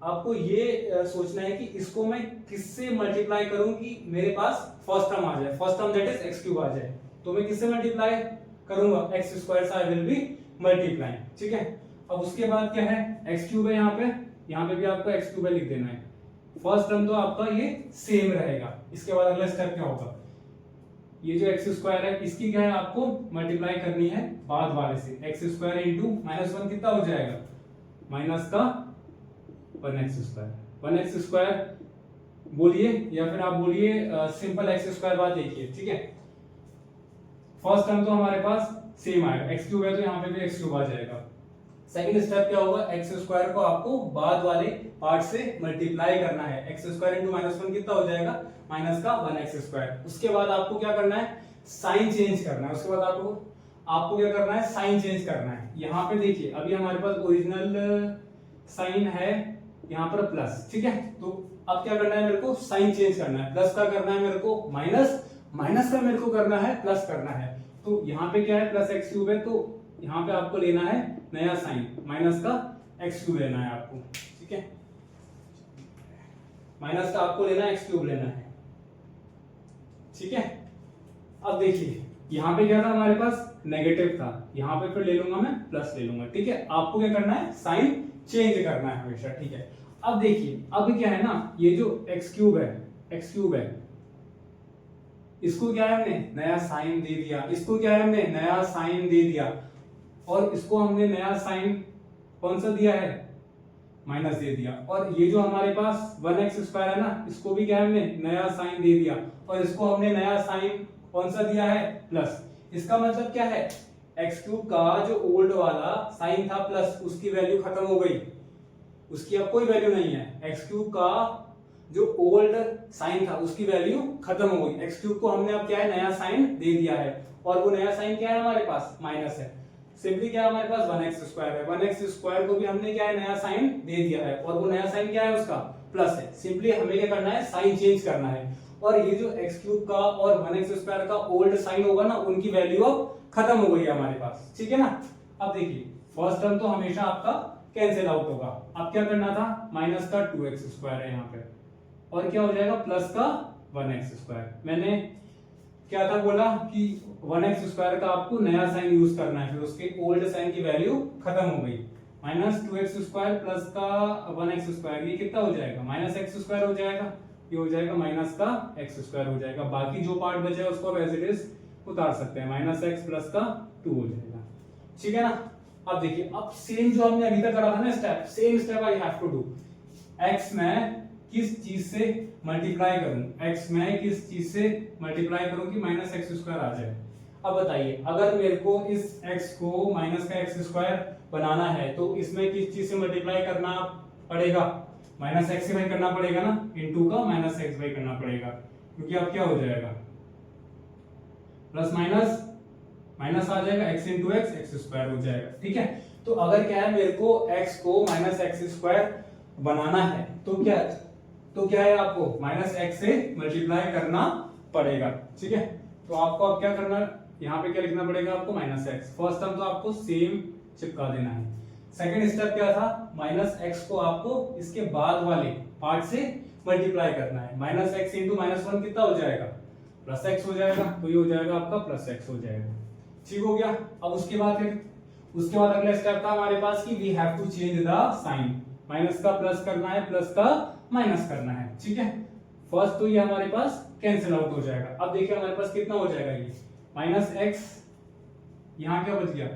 आपको ये सोचना है कि इसको मैं किससे मल्टीप्लाई करूं कि मेरे पास फर्स्ट टर्म आ जाए, first term that is x cube आ जाए। तो मैं किससे मल्टीप्लाई करूंगा, x स्क्वायर से आई विल बी मल्टीप्लाई, ठीक है। अब उसके बाद क्या है, x क्यूब है यहाँ पे भी आपको x क्यूब लिख देना है। फर्स्ट टर्म तो आपका ये सेम रहेगा। इसके बाद अगला स्टेप क्या होगा, ये जो x स्क्वायर है इसकी क्या है आपको मल्टीप्लाई करनी है बाद वाले से। x स्क्वायर इंटू -1 कितना हो जाएगा, माइनस का 1x स्क्वायर। 1x स्क्वायर बोलिए या फिर आप बोलिए सिंपल x स्क्वायर बात देखिए, ठीक है। फर्स्ट टर्म तो हमारे पास सेम आएगा, x क्यूब है तो यहाँ पे भी x क्यूब आ जाएगा। सेकंड स्टेप क्या होगा, x स्क्वायर को आपको बाद वाले पार्ट से मल्टीप्लाई करना है। x स्क्वायर इंटू -1 कितना हो जाएगा, माइनस का 1x स्क्वायर। उसके बाद आपको क्या करना है, साइन चेंज करना है। उसके बाद आपको क्या करना है, साइन चेंज करना है। यहाँ पे देखिए अभी हमारे पास ओरिजिनल साइन है यहाँ पर प्लस, ठीक है। तो अब क्या करना है, मेरे को साइन चेंज करना है। प्लस का करना है मेरे को माइनस, माइनस का मेरे को करना है प्लस करना है। तो यहाँ पे क्या है, प्लस x क्यूब है, तो यहाँ पे आपको लेना है नया साइन, माइनस का x क्यूब लेना है आपको, ठीक है। माइनस का आपको लेना है x क्यूब लेना है, ठीक है। अब देखिए यहाँ पे क्या था हमारे पास, नेगेटिव था, यहाँ पे फिर ले लूंगा मैं प्लस ले लूंगा, ठीक है। आपको क्या करना है, साइन चेंज करना है हमेशा, ठीक है। अब देखिए अब क्या है ना, ये जो x क्यूब है इसको क्या है हमने नया साइन दे दिया, इसको क्या है हमने नया साइन दे दिया, और इसको हमने नया साइन कौन सा दिया है, माइनस दे दिया। और ये जो हमारे पास 1x स्क्वायर है ना, इसको भी क्या है हमने नया साइन दे दिया, और इसको हमने नया साइन कौन सा दिया है, प्लस। इसका मतलब क्या है, x क्यूब का जो ओल्ड वाला साइन था प्लस, उसकी वैल्यू खत्म हो गई, उसकी अब कोई वैल्यू नहीं है। x क्यूब का जो ओल्ड साइन था उसकी वैल्यू खत्म हो गई। x क्यूब को हमने अब क्या है नया साइन दे दिया है, और वो नया साइन क्या है हमारे पास, माइनस है। सिंपली क्या है हमारे पास 1x स्क्वायर है, 1x स्क्वायर को भी हमने क्या है नया साइन दे दिया है, और वो नया साइन क्या है उसका प्लस है। सिंपली हमें क्या करना है, साइन चेंज करना है। और ये जो x क्यूब का और 1x स्क्वायर का ओल्ड साइन होगा ना, उनकी वैल्यू अब खत्म हो गई है हमारे पास, ठीक है ना। अब देखिए फर्स्ट टर्म तो हमेशा आपका कैंसिल आउट होगा। अब क्या करना था, माइनस का 2x स्क्वायर है यहाँ पे, और क्या हो जाएगा प्लस का 1x स्क्वायर। मैंने क्या था बोला कि 1x स्क्वायर का आपको नया साइन यूज करना है, फिर उसके ओल्ड साइन की वैल्यू खत्म हो गई। माइनस 2x स्क्वायर प्लस का 1x स्क्वायर, ये कितना हो जाएगा, माइनस x स्क्वायर हो जाएगा, ये हो जाएगा माइनस का x स्क्वायर हो जाएगा। बाकी जो पार्ट बचा है उसको आप एज इट इज उतार सकते हैं, माइनस x प्लस का 2 हो जाएगा, ठीक है ना। अब देखिए अब सेम जो हमने अभी तक करा था ना step, same step I have to do. x मैं किस चीज से मल्टीप्लाई करूं, x मैं किस चीज से मल्टीप्लाई करूं कि माइनस एक्स स्क्वायर आ जाए। अब बताइए अगर मेरे को इस x को माइनस का एक्स स्क्वायर बनाना है तो इसमें किस चीज से मल्टीप्लाई करना पड़ेगा, माइनस एक्स से भाई करना पड़ेगा ना, इनटू का माइनस एक्स भाई करना पड़ेगा, क्योंकि अब क्या हो जाएगा प्लस माइनस माइनस आ जाएगा, x into x x square हो जाएगा, ठीक है। तो अगर क्या है मेरे को x को माइनस एक्स स्क्वायर बनाना है तो क्या है आपको माइनस एक्स से मल्टीप्लाई करना पड़ेगा, ठीक है। तो आपको अब क्या करना, यहाँ पे क्या लिखना पड़ेगा आपको, माइनस एक्स। फर्स्ट टर्म तो आपको सेम चिपका देना है। सेकंड स्टेप क्या था, माइनस एक्स को आपको इसके बाद वाले पार्ट से मल्टीप्लाई करना है। माइनस एक्स इंटू -1 कितना हो जाएगा, प्लस एक्स हो जाएगा, तो ये हो जाएगा आपका प्लस एक्स हो जाएगा, ठीक हो गया। अब उसके बाद अगला स्टेप था हमारे पास कि we have to change the sign, minus का प्लस करना है, प्लस का माइनस करना है, ठीक है। फर्स्ट तो ये हमारे पास कैंसिल आउट हो जाएगा। अब देखिए हमारे पास कितना हो जाएगा, ये माइनस एक्स, यहाँ क्या बच गया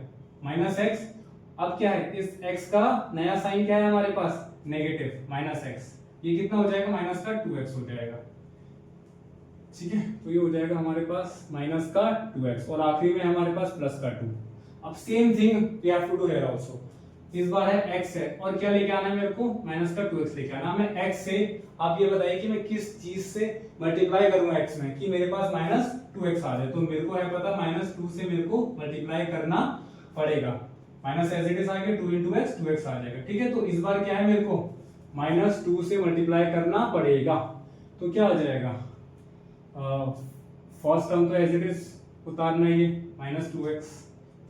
माइनस एक्स। अब क्या है, इस x का नया साइन क्या है हमारे पास, नेगेटिव माइनस एक्स, ये कितना हो जाएगा माइनस का 2x हो जाएगा, ठीक है। तो ये हो जाएगा हमारे पास माइनस का 2x, और आखिरी में हमारे पास प्लस का 2। अब same thing we have to do here also. इस बार है x है और क्या लेके आना है मेरे को, माइनस का 2x लेके आना। मैं x से, आप ये बताइए कि मैं किस चीज से मल्टीप्लाई करूंगा x में कि मेरे पास माइनस 2x आ जाए। तो मेरे को है पता माइनस 2 से मेरे को मल्टीप्लाई करना पड़ेगा। माइनस एज इट इज आ गया 2 into x 2x आ जाएगा। ठीक है, तो इस बार क्या है मेरे को माइनस 2 से मल्टीप्लाई करना पड़ेगा। तो क्या आ जाएगा, फर्स्ट टर्म तो एज इट इज उतारना ही है माइनस 2x।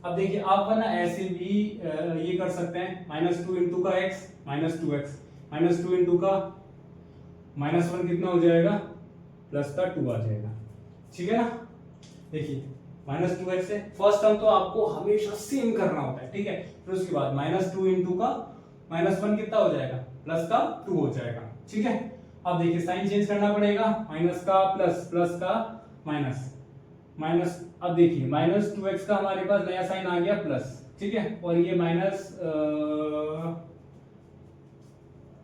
अब देखिए आप ना ऐसे भी ये कर सकते हैं, माइनस 2 इंटू का x minus 2x, minus 2 into का माइनस 1 कितना हो जाएगा, प्लस का 2 आ जाएगा। ठीक है ना, देखिए माइनस 2x है, फर्स्ट टर्म तो आपको हमेशा सेम करना होता है। ठीक है, फिर उसके बाद माइनस 2 इंटू का माइनस 1 कितना हो जाएगा, प्लस का 2 हो जाएगा। ठीक है, अब देखिए साइन चेंज करना पड़ेगा, माइनस का प्लस, प्लस का माइनस, माइनस। अब देखिए माइनस 2x का हमारे पास नया साइन आ गया प्लस। ठीक है, और ये माइनस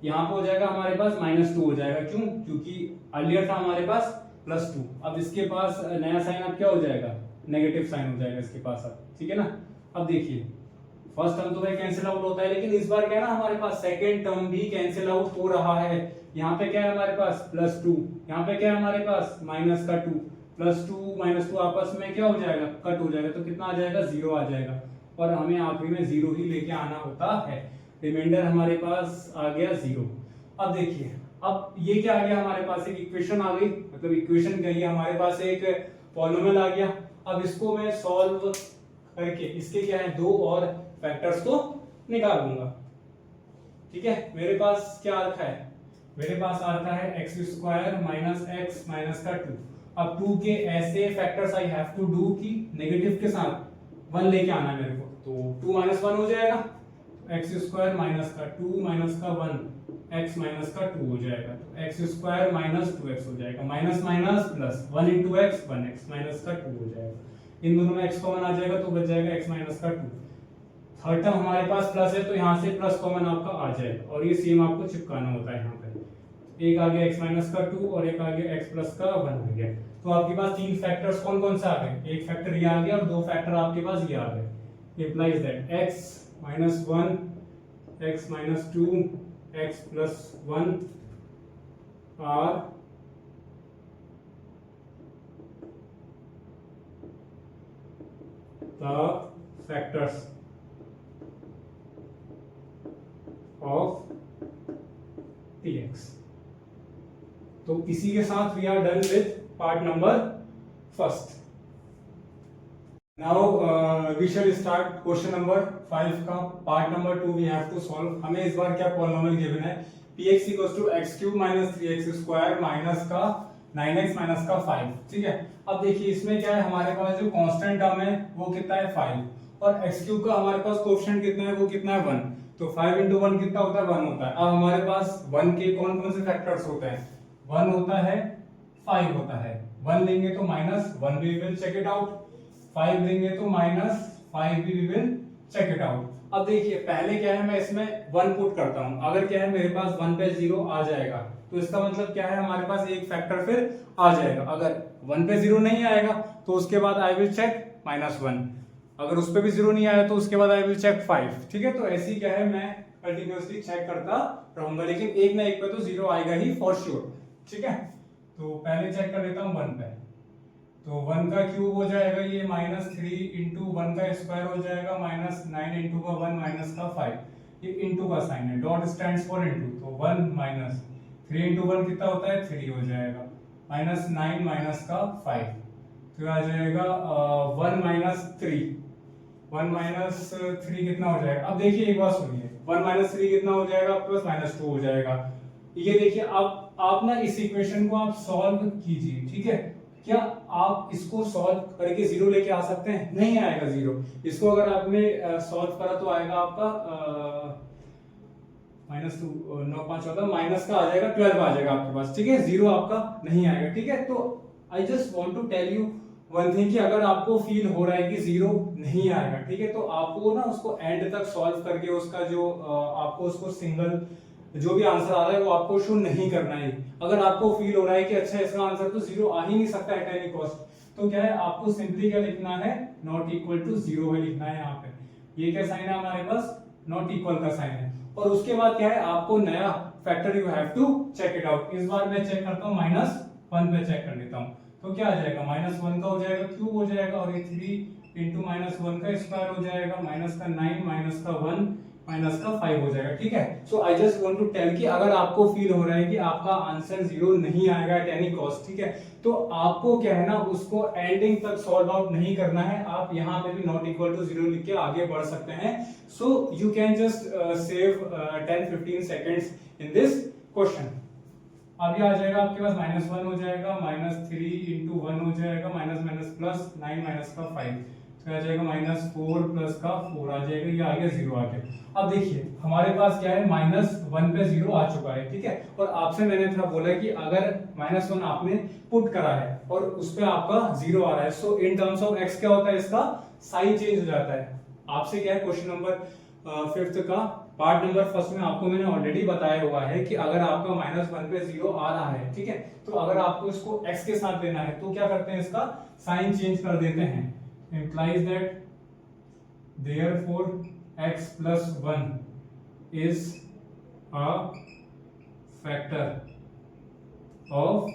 यहां पे हो जाएगा हमारे पास माइनस 2 हो जाएगा। क्यों, क्योंकि अर्लियर था हमारे पास प्लस 2, अब इसके पास नया साइन अब क्या हो जाएगा, नेगेटिव साइन हो जाएगा इसके पास अब। ठीक है ना, अब देखिए फर्स्ट टर्म तो भाई कैंसिल आउट होता है, लेकिन इस बार क्या है ना हमारे पास सेकेंड टर्म भी कैंसिल आउट हो रहा है। यहाँ पे क्या है हमारे पास प्लस 2, यहाँ पे क्या है हमारे पास माइनस का 2, प्लस 2 माइनस 2 आपस में क्या हो जाएगा, कट हो जाएगा। तो कितना आ जाएगा, 0 आ जाएगा, और हमें आखिरी में 0 ही लेके आना होता है। रिमाइंडर हमारे पास आ गया 0। अब देखिए, अब ये क्या आ गया हमारे पास, एक इक्वेशन आ गई, मतलब इक्वेशन क्या है, हमारे पास एक पॉलिनोमियल आ गया। अब इसको मैं सॉल्व करके इसके क्या है 2 और फैक्टर्स को निकालूंगा। ठीक है, मेरे पास क्या आ रखा है, मेरे पास आ रखा है x square minus x minus का 2। अब 2 के ऐसे factors I have to do कि नेगेटिव के साथ 1 लेके आना है मेरे को। तो 2 माइनस 1 हो जाएगा, एक्स स्क्वायर माइनस का 2 माइनस का 1 एक्स माइनस का 2 हो जाएगा। तो एक्स स्क्वायर माइनस 2x हो जाएगा, minus minus plus 1 into x 1x minus का 2 हो जाएगा। इन दोनों में x कॉमन आ जाएगा तो बच जाएगा x माइनस का 2। थर्ड टर्म हमारे पास प्लस है तो यहाँ से प्लस कॉमन आपका आ जाएगा, और ये सेम आपको चिपकाना होता है। यहाँ पे एक आ गया x माइनस का 2 और एक आ गया x प्लस का 1 आ गया। तो आपके पास 3 फैक्टर्स कौन कौन से आ गए, एक फैक्टर ये आ गया और 2 फैक्टर आपके पास ये आ गए। Implies that x minus 1 x minus 2 x plus 1 are the factors of px। तो इसी के साथ we are done with part number first. Now we shall start question number 5 का part number 2 we have to solve. हमें इस बार क्या polynomial given है, px equals to x³ minus 3x square minus का 9x माइनस का 5। ठीक है, अब देखिए इसमें क्या है, हमारे पास जो कांस्टेंट टर्म है वो कितना है 5, और x³ का हमारे पास कोएफिशिएंट कितना है, वो कितना है 1। तो 5 into 1 कितना होता है, 1 होता है। अब हमारे पास 1 के कौन कौन से फैक्टर्स होते हैं, 1 होता है, 5 होता है। 1 लेंगे तो माइनस 1 भी विल चेक इट आउट, 5 लेंगे तो माइनस 5 भी विल चेक इट आउट। अब देखिए पहले क्या है, मैं इसमें 1 पुट करता हूं, अगर क्या है मेरे पास 1 पे 0 आ जाएगा तो इसका मतलब क्या है, हमारे पास एक फैक्टर फिर आ जाएगा। अगर 1 पे 0 नहीं आएगा तो उसके बाद आई विल चेक -1, अगर उस पे भी 0 नहीं आया तो उसके बाद आई विल चेक 5। ठीक है, तो ऐसी क्या है मैं कंटिन्यूअसली चेक करता रहूंगा, लेकिन एक ना एक पे तो 0 आएगा ही फॉर श्योर। ठीक है, तो पहले चेक कर लेता हूं 1 पे। तो 1 का क्यूब हो जाएगा ये -3 इंटू 1 का स्क्वायर हो जाएगा -9 इंटू का 1 माइनस का 5। ये इंटू का साइन है, डॉट स्टैंड्स फॉर इंटू, तो 1 माइनस 3 इंटू 1 कितना होता है 3 हो जाएगा, -9 माइनस का 5 तो आ जाएगा 1 माइनस 3, 1 माइनस 3 कितना हो जाएगा। अब देखिए एक बात सुनिए, 1 माइनस 3 कितना हो जाएगा, प्लस -2 हो जाएगा। ये देखिए अब आप ना इस इक्वेशन को आप सॉल्व कीजिए। ठीक है, क्या आप इसको सॉल्व करके 0 लेके आ सकते हैं, नहीं आएगा 0। इसको अगर आपने सॉल्व करा तो आएगा आपका -2 9 5 14 माइनस का आ जाएगा 12 आ जाएगा आपके पास। ठीक है, 0 आपका नहीं आएगा। ठीक है, तो I just want to tell you one thing कि अगर आपको फील हो रहा है कि 0 नहीं आएगा, ठीक है, तो आपको ना उसको एंड तक सॉल्व करके उसका जो आपको उसको सिंगल जो भी आंसर आ रहा है वो आपको शो नहीं करना है। अगर आपको फील हो रहा है कि अच्छा इसका आंसर तो 0 आ ही नहीं सकता एट एनी कॉस्ट, तो क्या है आपको सिंपली क्या लिखना है, नॉट इक्वल टू 0 है लिखना है यहाँ पे। ये क्या साइन है हमारे पास, नॉट इक्वल का साइन है। और उसके बाद क्या है आपको नया factor you have to check it out. इस बार मैं चेक करता हूँ -1 पे चेक कर लेता हूँ। तो क्या आ जाएगा, -1 का हो जाएगा क्यूब हो जाएगा, और ये 3 इंटू -1 का स्क्वायर हो जाएगा, माइनस का 9 माइनस का 1 माइनस का 5 हो जाएगा। ठीक है, so I just want to tell कि अगर आपको फील हो रहा है कि आपका आंसर 0 नहीं आएगा एट एनी कॉस्ट, ठीक है, तो आपको क्या है ना उसको एंडिंग तक सॉल्व आउट नहीं करना है। आप यहाँ पे भी नॉट इक्वल टू 0 लिख के आगे बढ़ सकते हैं। So you can just save 10-15 seconds in this question. अभी आ जाएगा आपके पास -1 हो जाएगा, -3 इंटू 1 हो जाएगा, माइनस माइनस प्लस 9 माइनस का 5, तो आ जाएगा -4 प्लस का 4 आ जाएगा, ये आ गया 0 आ गया। अब देखिए हमारे पास क्या है, -1 पे 0 आ चुका है, ठीक है, और आपसे मैंने था बोला कि अगर -1 आपने पुट करा है और उस पे आपका 0 आ रहा है, सो इन टर्म्स ऑफ x क्या होता है, इसका साइन चेंज हो जाता है। आपसे क्या है क्वेश्चन नंबर 5th का पार्ट नंबर 1 में आपको मैंने ऑलरेडी बताया हुआ है कि अगर आपका -1 पे 0 आ रहा है, ठीक है, तो अगर आपको इसको x के साथ लेना है तो क्या करते हैं, इसका साइन चेंज कर देते हैं। implies that therefore x plus 1 is a factor of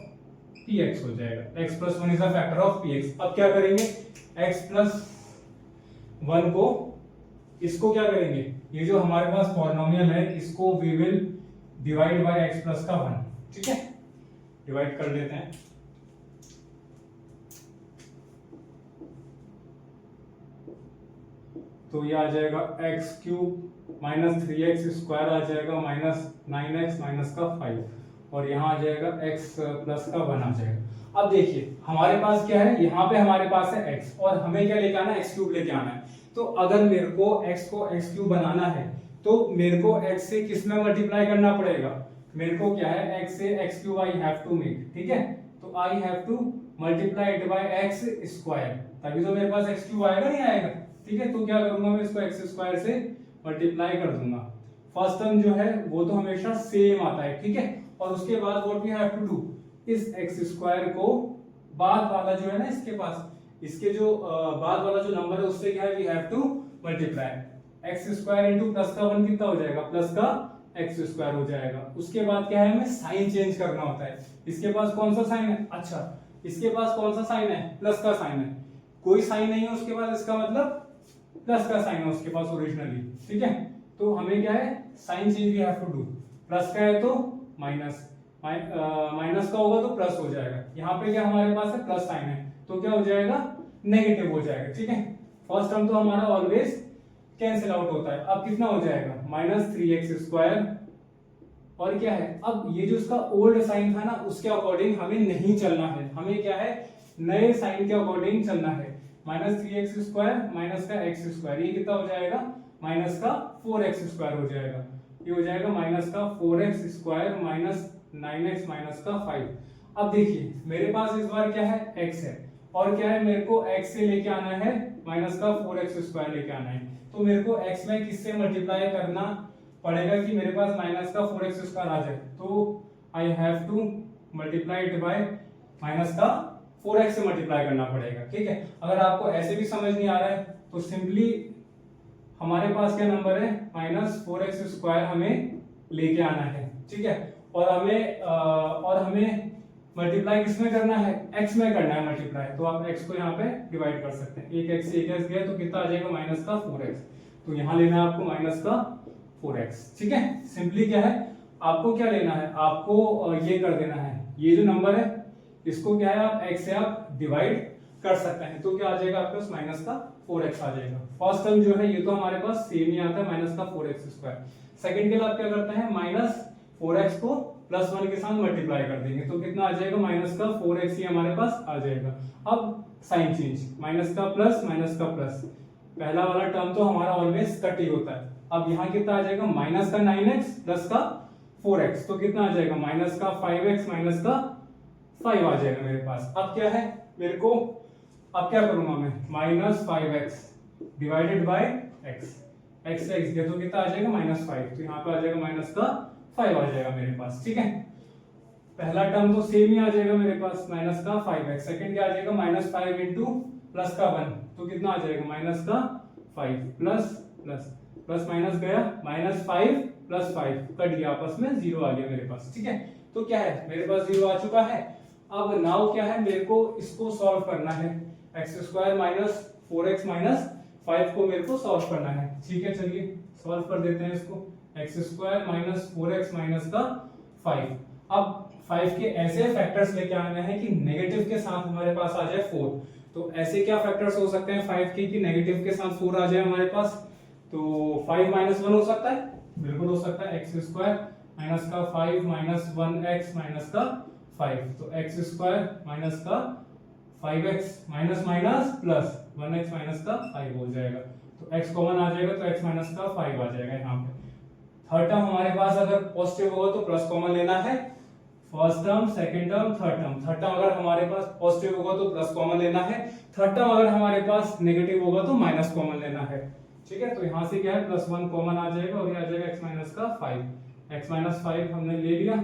px हो जाएगा, x plus 1 is a factor of px। अब क्या करेंगे, x plus 1 को इसको क्या करेंगे, ये जो हमारे पास पॉलिनोमियल है इसको we will divide by x plus का 1, ठीक है, डिवाइड कर लेते हैं। तो ये आ जाएगा x cube minus 3x square आ जाएगा, -9x माइनस का 5, और यहाँ आ जाएगा x प्लस का 1 आ जाएगा। अब देखिए हमारे पास क्या है, यहाँ पे हमारे पास है x और हमें क्या लेके आना है, x क्यूब लेके आना है। तो अगर मेरे को x क्यूब बनाना है तो मेरे को x से किस में मल्टीप्लाई करना पड़ेगा, मेरे को क्या है x से x cube I have to make, ठीक है, तो I have to multiply it by x square, तभी तो मेरे पास x क्यूब आएगा, नहीं आएगा, ठीक है। तो क्या करूंगा मैं, इसको x स्क्वायर से मल्टीप्लाई कर दूंगा। फर्स्ट टर्म जो है वो तो हमेशा सेम आता है, ठीक है, और उसके बाद what we have to do, इस x स्क्वायर को बाद वाला जो है ना इसके पास, इसके जो बाद वाला जो नंबर है उससे क्या है, we have to multiply. x square into plus का 1 कितना हो जाएगा, प्लस का x स्क्वायर हो जाएगा। उसके बाद क्या है, हमें साइन चेंज करना होता है। इसके पास कौन सा साइन है, अच्छा इसके पास कौन सा साइन है, प्लस का साइन है, कोई साइन नहीं है उसके पास, इसका मतलब प्लस का साइन है उसके पास ओरिजिनली, ठीक है। तो हमें क्या है, sign change we have to do, plus का है तो माइनस, माइनस का होगा तो प्लस हो जाएगा। यहाँ पे क्या हमारे पास है, प्लस साइन है, तो क्या हो जाएगा, नेगेटिव हो जाएगा, ठीक है। फर्स्ट टर्म तो हमारा ऑलवेज कैंसिल आउट होता है। अब कितना हो जाएगा, -3x स्क्वायर, और क्या है, अब ये जो इसका ओल्ड साइन था ना उसके अकॉर्डिंग हमें नहीं चलना है, हमें क्या है नए साइन के अकॉर्डिंग चलना है। -3x स्क्वायर माइनस का x स्क्वायर, ये कितना हो जाएगा, माइनस का 4x स्क्वायर हो जाएगा, ये हो जाएगा माइनस का 4x square minus 9x minus का 5। अब देखिए मेरे पास इस बार क्या है, x है, और क्या है, मेरे को x से लेके आना है माइनस का 4x स्क्वायर लेके आना है। तो मेरे को x में किससे मल्टीप्लाई करना पड़ेगा कि मेरे पास माइनस का 4x स्क्वायर आ जाए, तो I have to multiply it bye minus का 4x से मल्टीप्लाई करना पड़ेगा, ठीक है। अगर आपको ऐसे भी समझ नहीं आ रहा है तो सिंपली हमारे पास क्या नंबर है, -4x स्क्वायर हमें लेके आना है, ठीक है, और हमें मल्टीप्लाई किसमें करना है, x में करना है मल्टीप्लाई। तो आप x को यहाँ पे डिवाइड कर सकते हैं, एक x से एक x गया तो कितना आ जाएगा, माइनस का 4x, तो यहाँ लेना है आपको माइनस का 4x, ठीक है। सिंपली क्या है, आपको क्या लेना है, आपको ये कर देना है, ये जो नंबर है इसको क्या है, आप x से आप डिवाइड कर सकते हैं, तो क्या आ जाएगा आपके पास, माइनस का 4x आ जाएगा। फर्स्ट टर्म जो है ये तो हमारे पास सेम ही आता है, माइनस का 4x स्क्वायर। सेकंड के लिए आप क्या करते हैं, -4x को +1 के साथ मल्टीप्लाई कर देंगे, तो कितना आ जाएगा, माइनस का 4x ही हमारे पास आ जाएगा। अब साइन चेंज, माइनस का प्लस माइनस का प्लस, पहला वाला टर्म तो हमारा ऑलवेज कट ही होता है। अब यहाँ कितना आ जाएगा, माइनस का 9x प्लस का 4x, तो कितना आ जाएगा, माइनस का 5x माइनस का 5 आ जाएगा मेरे पास। अब क्या है मेरे को, अब क्या करूंगा मैं, -5x divided by x, x से x गया तो कितना आ जाएगा, -5, तो यहाँ पे आ जाएगा माइनस का 5 आ जाएगा मेरे पास, ठीक है। पहला टर्म तो सेम ही आ जाएगा मेरे पास माइनस का 5x, सेकंड क्या आ जाएगा माइनस 5 इंटू प्लस का 1, तो कितना आ जाएगा माइनस का 5 प्लस प्लस प्लस माइनस गया, माइनस 5 प्लस 5 कट गया, आपस में 0 आ गया मेरे पास। ठीक है, तो क्या है मेरे पास 0 आ चुका है। अब नाउ क्या है, मेरे को इसको सॉल्व करना है, x square minus 4x minus 5 को मेरे को सॉल्व करना है। ठीक है, चलिए सॉल्व कर देते हैं इसको, x square minus 4x minus का 5। अब 5 के ऐसे फैक्टर्स लेके आने हैं कि नेगेटिव के साथ हमारे पास आ जाए 4। तो ऐसे क्या फैक्टर्स हो सकते हैं 5 के कि नेगेटिव के साथ 4 आ जाए हमारे पास, तो 5 माइनस 1 हो सकता है, बिल्कुल हो सकता है, एक्स स्क्वायर माइनस का 5 माइनस 1x माइनस का 5, तो एक्स स्क्वायर माइनस का 5x minus minus plus 1x minus का 5 हो जाएगा, तो x कॉमन आ जाएगा, तो x माइनस का 5 आ जाएगा यहाँ पे। थर्ड टर्म हमारे पास अगर पॉजिटिव होगा तो प्लस कॉमन लेना है, first term second term third term. Third term अगर हमारे पास पॉजिटिव होगा तो प्लस कॉमन लेना है, थर्ड टर्म अगर हमारे पास नेगेटिव होगा तो माइनस कॉमन लेना है। ठीक है, तो यहाँ से क्या है प्लस 1 कॉमन आ जाएगा और ये आ जाएगा x माइनस का 5, x माइनस 5 हमने ले लिया,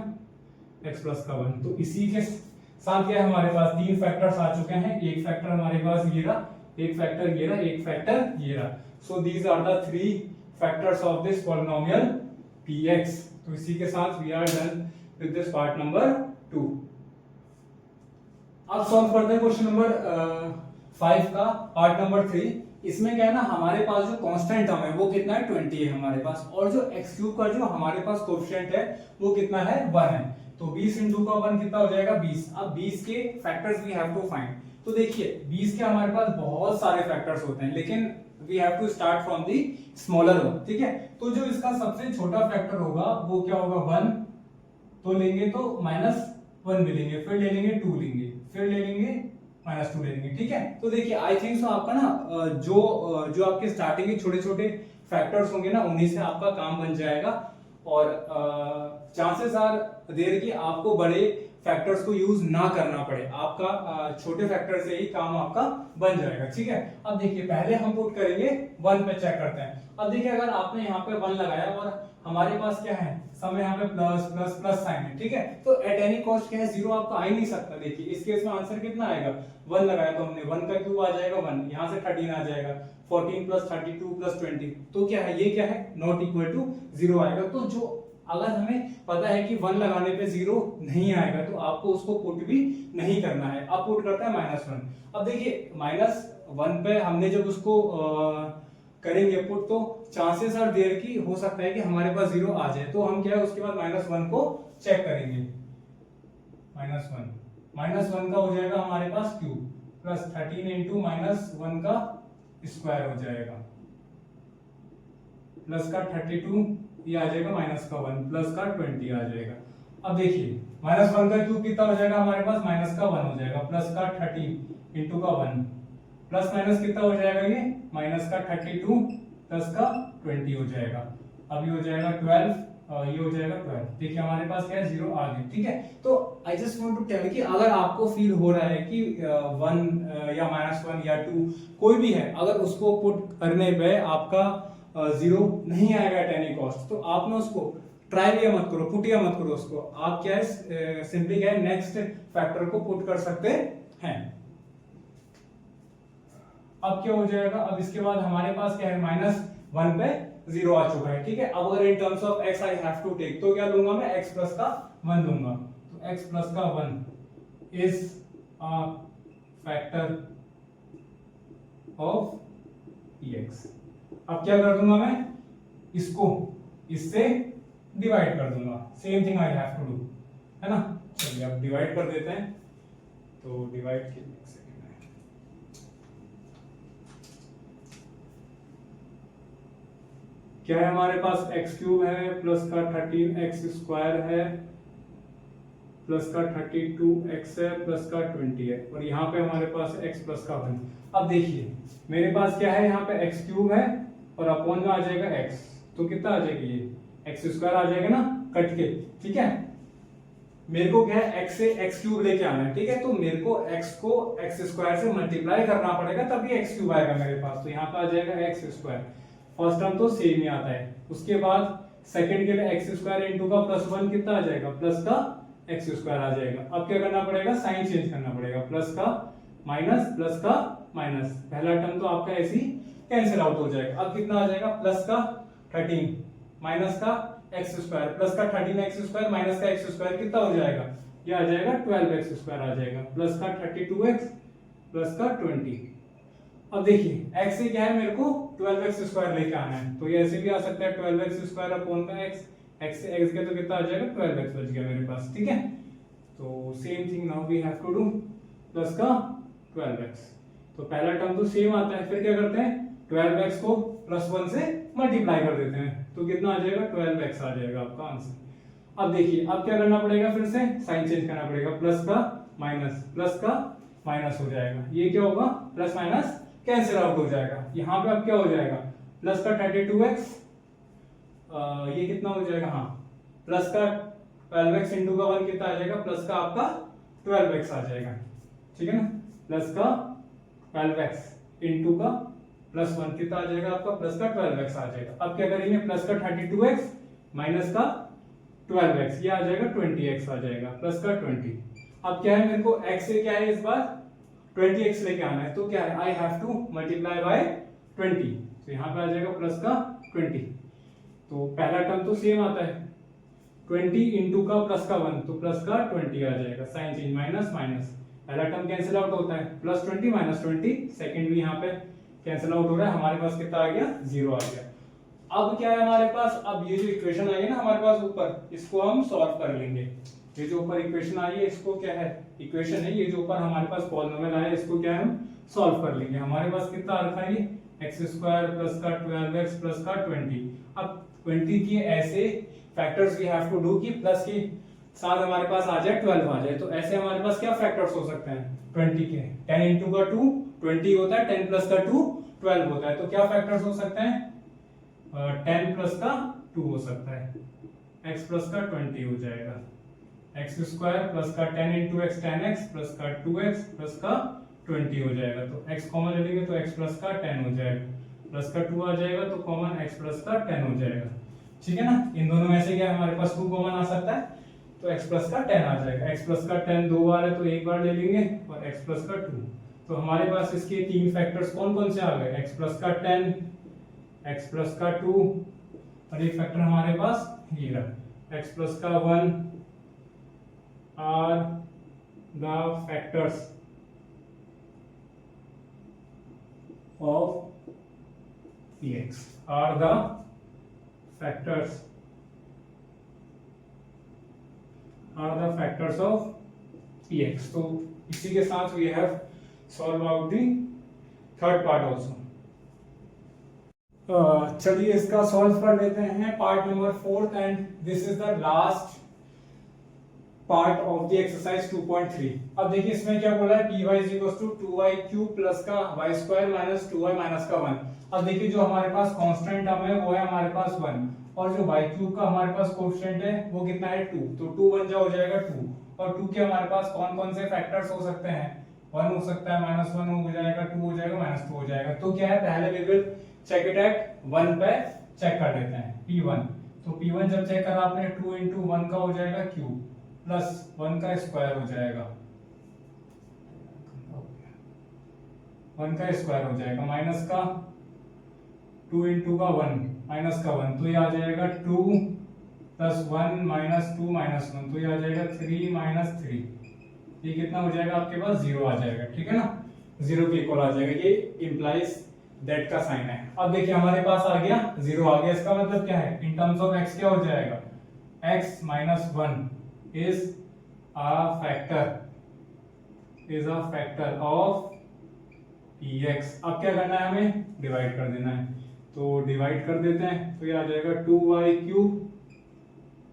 x प्लस का 1। तो इसी के साथ क्या है हमारे पास तीन फैक्टर्स आ चुके हैं, एक फैक्टर हमारे पास ये रहा, एक फैक्टर ये रहा, एक फैक्टर ये रहा। So these are the three factors of this polynomial px। तो इसी के साथ we are done with this part number 2। अब सॉल्व करते हैं क्वेश्चन नंबर 5 का पार्ट नंबर 3। इसमें क्या है ना, हमारे पास जो कांस्टेंट टर्म है वो कितना है 20 है हमारे पास, और जो x क्यूब का जो हमारे पास कोएफिशिएंट है वो कितना है 1 है। तो 20 इंटू का 1 कितना हो जाएगा 20। अब 20 के factors we have to find. तो देखिए 20 के हमारे पास बहुत सारे फैक्टर्स होते हैं, लेकिन we have to start from the smaller one. ठीक है, तो जो इसका सबसे छोटा फैक्टर होगा वो क्या होगा 1, तो लेंगे तो -1 भी लेंगे, फिर ले लेंगे 2 लेंगे, फिर ले लेंगे -2 ले लेंगे। ठीक है, तो देखिए आई थिंक सो आपका ना जो आपके स्टार्टिंग के छोटे छोटे फैक्टर्स होंगे ना उन्हीं से आपका काम बन जाएगा, और चांसेस आर देयर कि आपको बड़े फैक्टर्स को यूज ना करना पड़े, आपका छोटे फैक्टर से ही काम आपका बन जाएगा। ठीक है, अब देखिए पहले हम पुट करेंगे 1 पे, चेक करते हैं। अब देखिए अगर आपने यहाँ पे 1 लगाया और हमारे पास क्या है सब यहाँ पे प्लस प्लस प्लस साइन है, ठीक है, तो एट एनी कॉस्ट क्या है 0 आपका आ ही नहीं सकता। देखिए इस केस में आंसर कितना आएगा 1 लगाया तो हमने 1 का क्यूब आ जाएगा 1, यहाँ से 13 आ जाएगा, 14 प्लस 32 प्लस 20, तो क्या है ये क्या है नॉट इक्वल टू 0 आएगा। तो जो अगर हमें पता है कि 1 लगाने पे 0 नहीं आएगा तो आपको उसको पुट भी नहीं करना है। अब पुट करता है -1। अब देखिए -1 पे हमने जब उसको करेंगे पुट, तो चांसेस आर देयर कि हो सकता है कि हमारे पास 0 आ जाए, तो हम क्या है उसके बाद -1 को चेक करेंगे। -1 का हो जाएगा हमारे पास क्यूब, प्लस 13 इंटू -1 का स्क्वायर हो जाएगा, प्लस का 32 ये आ जाएगा, माइनस का 1 प्लस का 20 आ जाएगा। अब देखिए -1 का क्यूब कितना हो जाएगा हमारे पास -1 हो जाएगा, प्लस का 30 इंटू का 1, प्लस माइनस कितना हो जाएगा ये -32 प्लस का 20 हो जाएगा। अब ये हो जाएगा 12, ये हो जाएगा 12। देखिए हमारे पास क्या है 0 आ गया। ठीक है, तो I just want to tell कि अगर आपको फील हो रहा है कि 1 या -1 या 2 कोई भी है, अगर उसको पुट करने पे आपका 0 नहीं आएगा एट एनी कॉस्ट, तो आप ना उसको ट्राई भी मत करो, पुट या मत करो उसको, आप क्या है सिंपली क्या है नेक्स्ट फैक्टर को पुट कर सकते हैं। अब क्या हो जाएगा, अब इसके बाद हमारे पास क्या है -1 पे 0 आ चुका है। ठीक है, अब अगर in terms of x I have to take, तो क्या लूंगा मैं x प्लस का 1 लूंगा, तो x प्लस का 1 is a factor of px। अब क्या कर दूंगा मैं इसको इससे डिवाइड कर दूंगा, same thing I have to do, है ना। चलिए अब डिवाइड कर देते हैं, तो डिवाइड के क्या है हमारे पास x क्यूब है, प्लस का 13x स्क्वायर है, प्लस का 32x है, प्लस का 20 है, और यहाँ पे हमारे पास x प्लस का 1। अब देखिए मेरे पास क्या है यहाँ पे x क्यूब है और अपॉन में आ जाएगा x, तो कितना आ जाएगा ये x स्क्वायर आ जाएगा ना कट के। ठीक है, मेरे को क्या है x से x क्यूब लेके आना है। ठीक है, तो मेरे को x को x स्क्वायर से मल्टीप्लाई करना पड़ेगा तभी x क्यूब आएगा मेरे पास, तो यहाँ पे आ जाएगा x स्क्वायर। फर्स्ट टर्म तो सेम ही आता है, उसके बाद सेकंड के लिए x स्क्वायर इंटू का +1 कितना आ जाएगा प्लस का एक्स स्क्वायर आ जाएगा। अब क्या करना पड़ेगा, साइन चेंज करना पड़ेगा, प्लस का माइनस, प्लस का माइनस, पहला टर्म तो आपका ऐसे ही कैंसिल आउट हो जाएगा। अब कितना आ जाएगा, प्लस का 13 माइनस का एक्स स्क्वायर, प्लस का 13 एक्स स्क्वायर माइनस का एक्स स्क्वायर कितना हो जाएगा, ये आ जाएगा 12 एक्स स्क्वायर आ जाएगा, प्लस का 32 एक्स प्लस का 20। अब देखिए x से क्या है, मेरे को 12 एक्स स्क्वायर लेके आना है, तो ये ऐसे भी आ सकता है 12 एक्स स्क्वायर अपॉन का x, x से x गया तो कितना आ जाएगा 12 एक्स बच गया मेरे पास, ठीक है। तो same thing now we have to do, plus का 12 एक्स, तो पहला टर्म तो सेम आता है, फिर क्या करते हैं 12 एक्स को प्लस 1 से मल्टीप्लाई कर देते हैं, तो कितना आ जाएगा 12 एक्स आ जाएगा आपका आंसर। अब देखिए अब क्या करना पड़ेगा, फिर से साइन चेंज करना पड़ेगा, प्लस का माइनस हो जाएगा, ये क्या होगा प्लस माइनस कैंसिल आउट हो जाएगा। यहाँ पे अब क्या हो जाएगा, प्लस का 32x, ये कितना हो जाएगा, हाँ प्लस का 12x इंटू का 1 कितना आ जाएगा, प्लस का आपका 12x आ जाएगा, ठीक है ना, प्लस का 12x इंटू का प्लस 1 कितना आ जाएगा आपका, प्लस का 12x आ जाएगा। अब क्या करेंगे, प्लस का 32x माइनस का 12x, ये आ जाएगा 20x आ जाएगा, प्लस का 20। अब क्या है, मेरे को x से क्या है इस बार 20x लेके आना है, तो क्या है आई हैव टू मल्टीप्लाई बाय 20, तो यहाँ पे आ जाएगा प्लस का 20। तो पहला टर्म तो सेम आता है 20 इंटू का प्लस का 1, तो प्लस का 20 आ जाएगा, साइन चेंज माइनस माइनस, पहला टर्म कैंसिल आउट होता है, प्लस 20 माइनस 20, सेकंड भी यहाँ पे कैंसिल आउट हो रहा है, हमारे पास कितना आ गया 0 आ गया। अब क्या है हमारे पास, अब ये जो इक्वेशन आई है ना हमारे पास ऊपर, इसको हम सॉल्व कर लेंगे। ये जो ऊपर इक्वेशन आई है इसको क्या है, इक्वेशन है, ये जो ऊपर हमारे पास पॉलिनोमियल आया है इसको क्या है हम सॉल्व कर लेंगे। हमारे पास कितना आ रखा है, एक्स स्क्वायर प्लस का 12x प्लस का 20। अब 20 के ऐसे factors we have to do कि प्लस के साथ हमारे पास आ जाए 12 आ जाए, तो ऐसे हमारे पास क्या फैक्टर्स हो सकते हैं 20 के, 10 इंटू का 2 20 होता है, 10 प्लस का 2 12 होता है, तो क्या फैक्टर्स हो सकते हैं 10 प्लस का 2 हो सकता है, x प्लस का 20 हो जाएगा, एक्स स्क्वायर प्लस का 10 इंटू एक्स 10x प्लस का 2x प्लस का 20 हो जाएगा, तो x कॉमन ले लेंगे तो x प्लस का 10 हो जाएगा, प्लस का 2 आ जाएगा तो कॉमन x प्लस का 10 हो जाएगा, ठीक है ना। इन दोनों में से क्या हमारे पास 2 कॉमन आ सकता है, तो x प्लस का 10 आ जाएगा, x प्लस का 10 दो बार है तो एक बार ले लेंगे, और x प्लस का 2, तो हमारे पास इसके तीन फैक्टर्स कौन कौन से आ गए, x प्लस का 10, x प्लस का 2, और एक फैक्टर हमारे पास ये रहा x प्लस का 1 are the factors of px, are the factors of px। तो इसी के साथ we have solved out the third part also। चलिए इसका सॉल्व कर लेते हैं part number 4th, and this is the last part of the exercise 2.3। अब देखिए इसमें क्या बोला है, py is equals to 2y cube plus का y square minus 2y minus का 1। अब देखिए जो हमारे पास कांस्टेंट टर्म है वो है हमारे पास 1, और जो y क्यूब का हमारे पास कोएफिशिएंट है वो कितना है 2, तो 2 बन जा हो जाएगा 2, और 2 के हमारे पास कौन कौन से फैक्टर्स हो सकते हैं, 1 हो सकता है, माइनस 1 हो जाएगा, 2 हो जाएगा, माइनस 2 हो जाएगा। तो क्या है, पहले we will check it at 1 पे चेक कर लेते हैं p1। तो p1 जब चेक करा आपने 2 into 1 का हो जाएगा क्यूब प्लस 1 का स्क्वायर हो जाएगा, 1 का स्क्वायर हो जाएगा, माइनस का 2 इंटू का 1 माइनस का 1, तो ये आ जाएगा 2 प्लस 1 माइनस 2 माइनस 1, तो ये आ जाएगा 3 माइनस 3, ये कितना हो जाएगा आपके पास 0 आ जाएगा, ठीक है ना, 0 के इक्वल आ जाएगा, ये इंप्लाइज दैट का साइन है। अब देखिए हमारे पास आ गया 0 आ गया, इसका मतलब क्या है, इन टर्म्स ऑफ x क्या हो जाएगा, x minus 1 is a factor of px। अब क्या करना है, हमें डिवाइड कर देना है, तो डिवाइड कर देते हैं, तो ये आ जाएगा 2y क्यूब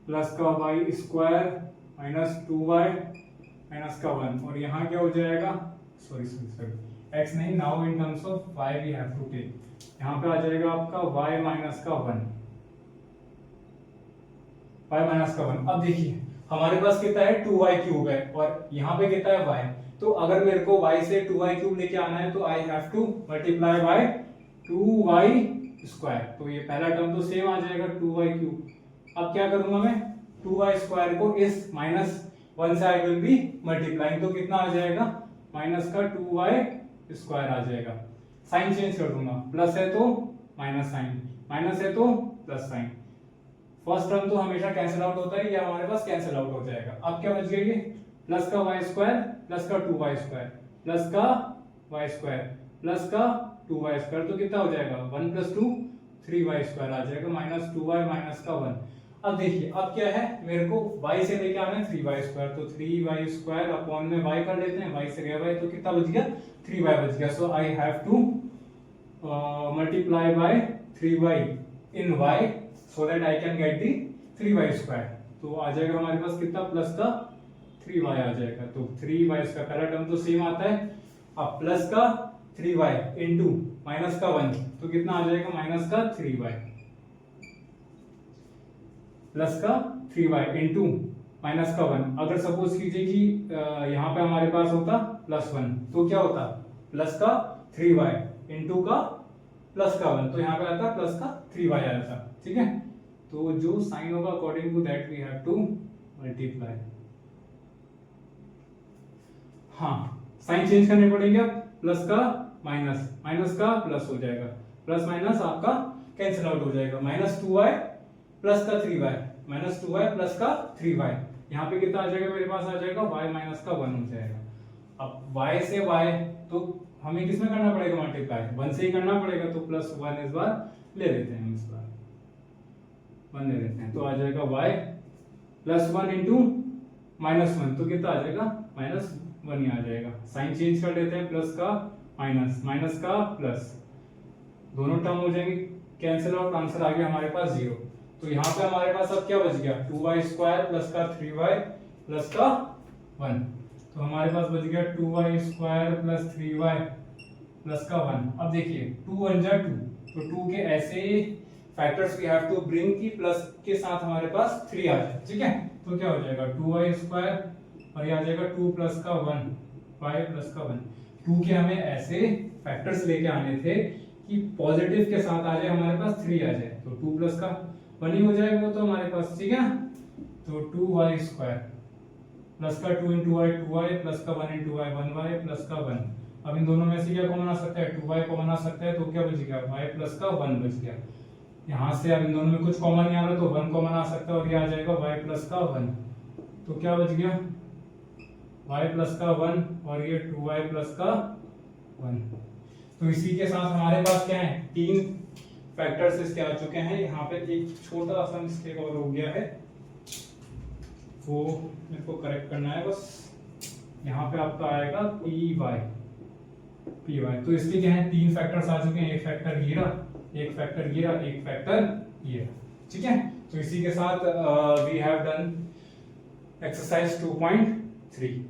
प्लस का y square minus 2y minus का 1, और यहाँ क्या हो जाएगा, सॉरी x नहीं, now in terms of y we have to take, यहाँ पे आ जाएगा आपका y माइनस का 1, y माइनस का 1। अब देखिए हमारे पास कितना है 2y क्यूब है, और यहाँ पे कितना है y, तो अगर मेरे को y से 2y क्यूब लेके आना है तो I have to multiply bye 2y square, तो ये पहला टर्म तो सेम आ जाएगा 2y क्यूब। अब क्या करूंगा मैं, 2y स्क्वायर को इस माइनस 1 से आई विल बी मल्टीप्लाइंग, तो कितना आ जाएगा माइनस का 2y स्क्वायर आ जाएगा। साइन चेंज कर दूंगा, प्लस है तो माइनस साइन, माइनस है तो प्लस साइन। फर्स्ट टर्म तो हमेशा कैंसिल आउट होता है, या हमारे पास कैंसिल आउट हो जाएगा। अब क्या बच गया, ये प्लस का y स्क्वायर प्लस का 2y स्क्वायर प्लस का y स्क्वायर प्लस का 2y स्क्वायर, तो कितना हो जाएगा 1 + 2 3y स्क्वायर आ जाएगा, माइनस 2y माइनस का 1। अब देखिए अब क्या है, मेरे को y से लेके आना है 3y स्क्वायर, तो 3y स्क्वायर अपॉन में y कर लेते हैं, y से गया y, तो कितना बच गया 3y बच गया। So I have to multiply by 3y in y so that I can get the 3y square. तो आ जाएगा हमारे पास कितना, प्लस का 3y आ जाएगा। तो 3y इसका पहला टर्म तो सेम आता है। अब प्लस का 3y इनटू माइनस का 1, तो कितना आ जाएगा माइनस का 3y, प्लस का 3y इनटू माइनस का 1। अगर सपोज कीजिए कि यहाँ पे हमारे पास होता प्लस 1, तो क्या होता प्लस का 3y इनटू का प्लस का 1, तो यहाँ पे आता प्लस का 3y आ जाता। ठीक है, तो जो साइन होगा according to that we have to multiply. हाँ, साइन चेंज करने पड़ेंगे। अब प्लस का माइनस, माइनस का प्लस हो जाएगा, प्लस माइनस आपका कैंसिल आउट हो जाएगा, माइनस 2y प्लस का 3y, माइनस 2y प्लस का 3y। यहाँ पे कितना आ जाएगा मेरे पास, आ जाएगा y माइनस का 1 हो जाएगा। अब y से y तो हमें किसमें करना पड़ेगा मल्टीप्लाई, 1 से ही करना पड़ेगा, तो प्लस 1 इस बार ले लेते हैं, इस बार 1 ले लेते हैं, तो आ जाएगा y प्लस 1 इंटू माइनस 1, तो कितना आ जाएगा माइनस 1 ही आ जाएगा। साइन चेंज कर लेते हैं, प्लस का माइनस, माइनस का प्लस, दोनों टर्म हो जाएंगे कैंसिल आउट, आंसर आ गया हमारे पास 0। तो यहाँ पे हमारे पास अब क्या बच गया, 2y स्क्वायर प्लस का 3y प्लस का 1, तो हमारे पास बच गया 2y square plus 3y plus का 1। अब देखिए 2 1 जा 2, तो 2 के ऐसे factors we have to bring की प्लस के साथ हमारे पास 3 आ जाए। ठीक है, तो क्या हो जाएगा 2y स्क्वायर और ये आ जाएगा 2 प्लस का 1 y प्लस का 1। 2 के हमें ऐसे फैक्टर्स लेके आने थे कि पॉजिटिव के साथ आ जाए हमारे पास 3 आ जाए, तो 2 प्लस का 1 ही हो जाएगा वो तो हमारे पास। ठीक है, तो 2y स्क्वायर प्लस का 2 इंटू y 2y प्लस का 1 इंटू y 1y प्लस का 1। अब इन दोनों में से क्या कॉमन आ सकता है, 2y कॉमन आ सकता है, तो क्या बच गया y प्लस का 1 बच गया। यहाँ से अब इन दोनों में कुछ कॉमन नहीं आ रहा, तो 1 कॉमन आ सकता है और ये आ जाएगा y प्लस का 1, तो क्या बच गया y प्लस का 1 और ये 2y प्लस का 1। तो इसी के साथ हमारे पास क्या है, 3 फैक्टर्स इसके आ चुके हैं। यहाँ पे एक छोटा सा मिस्टेक और हो गया है, वो मेरे को करेक्ट करना है बस। यहाँ पे आपका आएगा py, तो इसके क्या है 3 फैक्टर्स आ चुके हैं, एक फैक्टर ये रहा, एक फैक्टर ये रहा, एक फैक्टर ये रहा। ठीक है, तो इसी के साथ वी हैव डन एक्सरसाइज 2.3।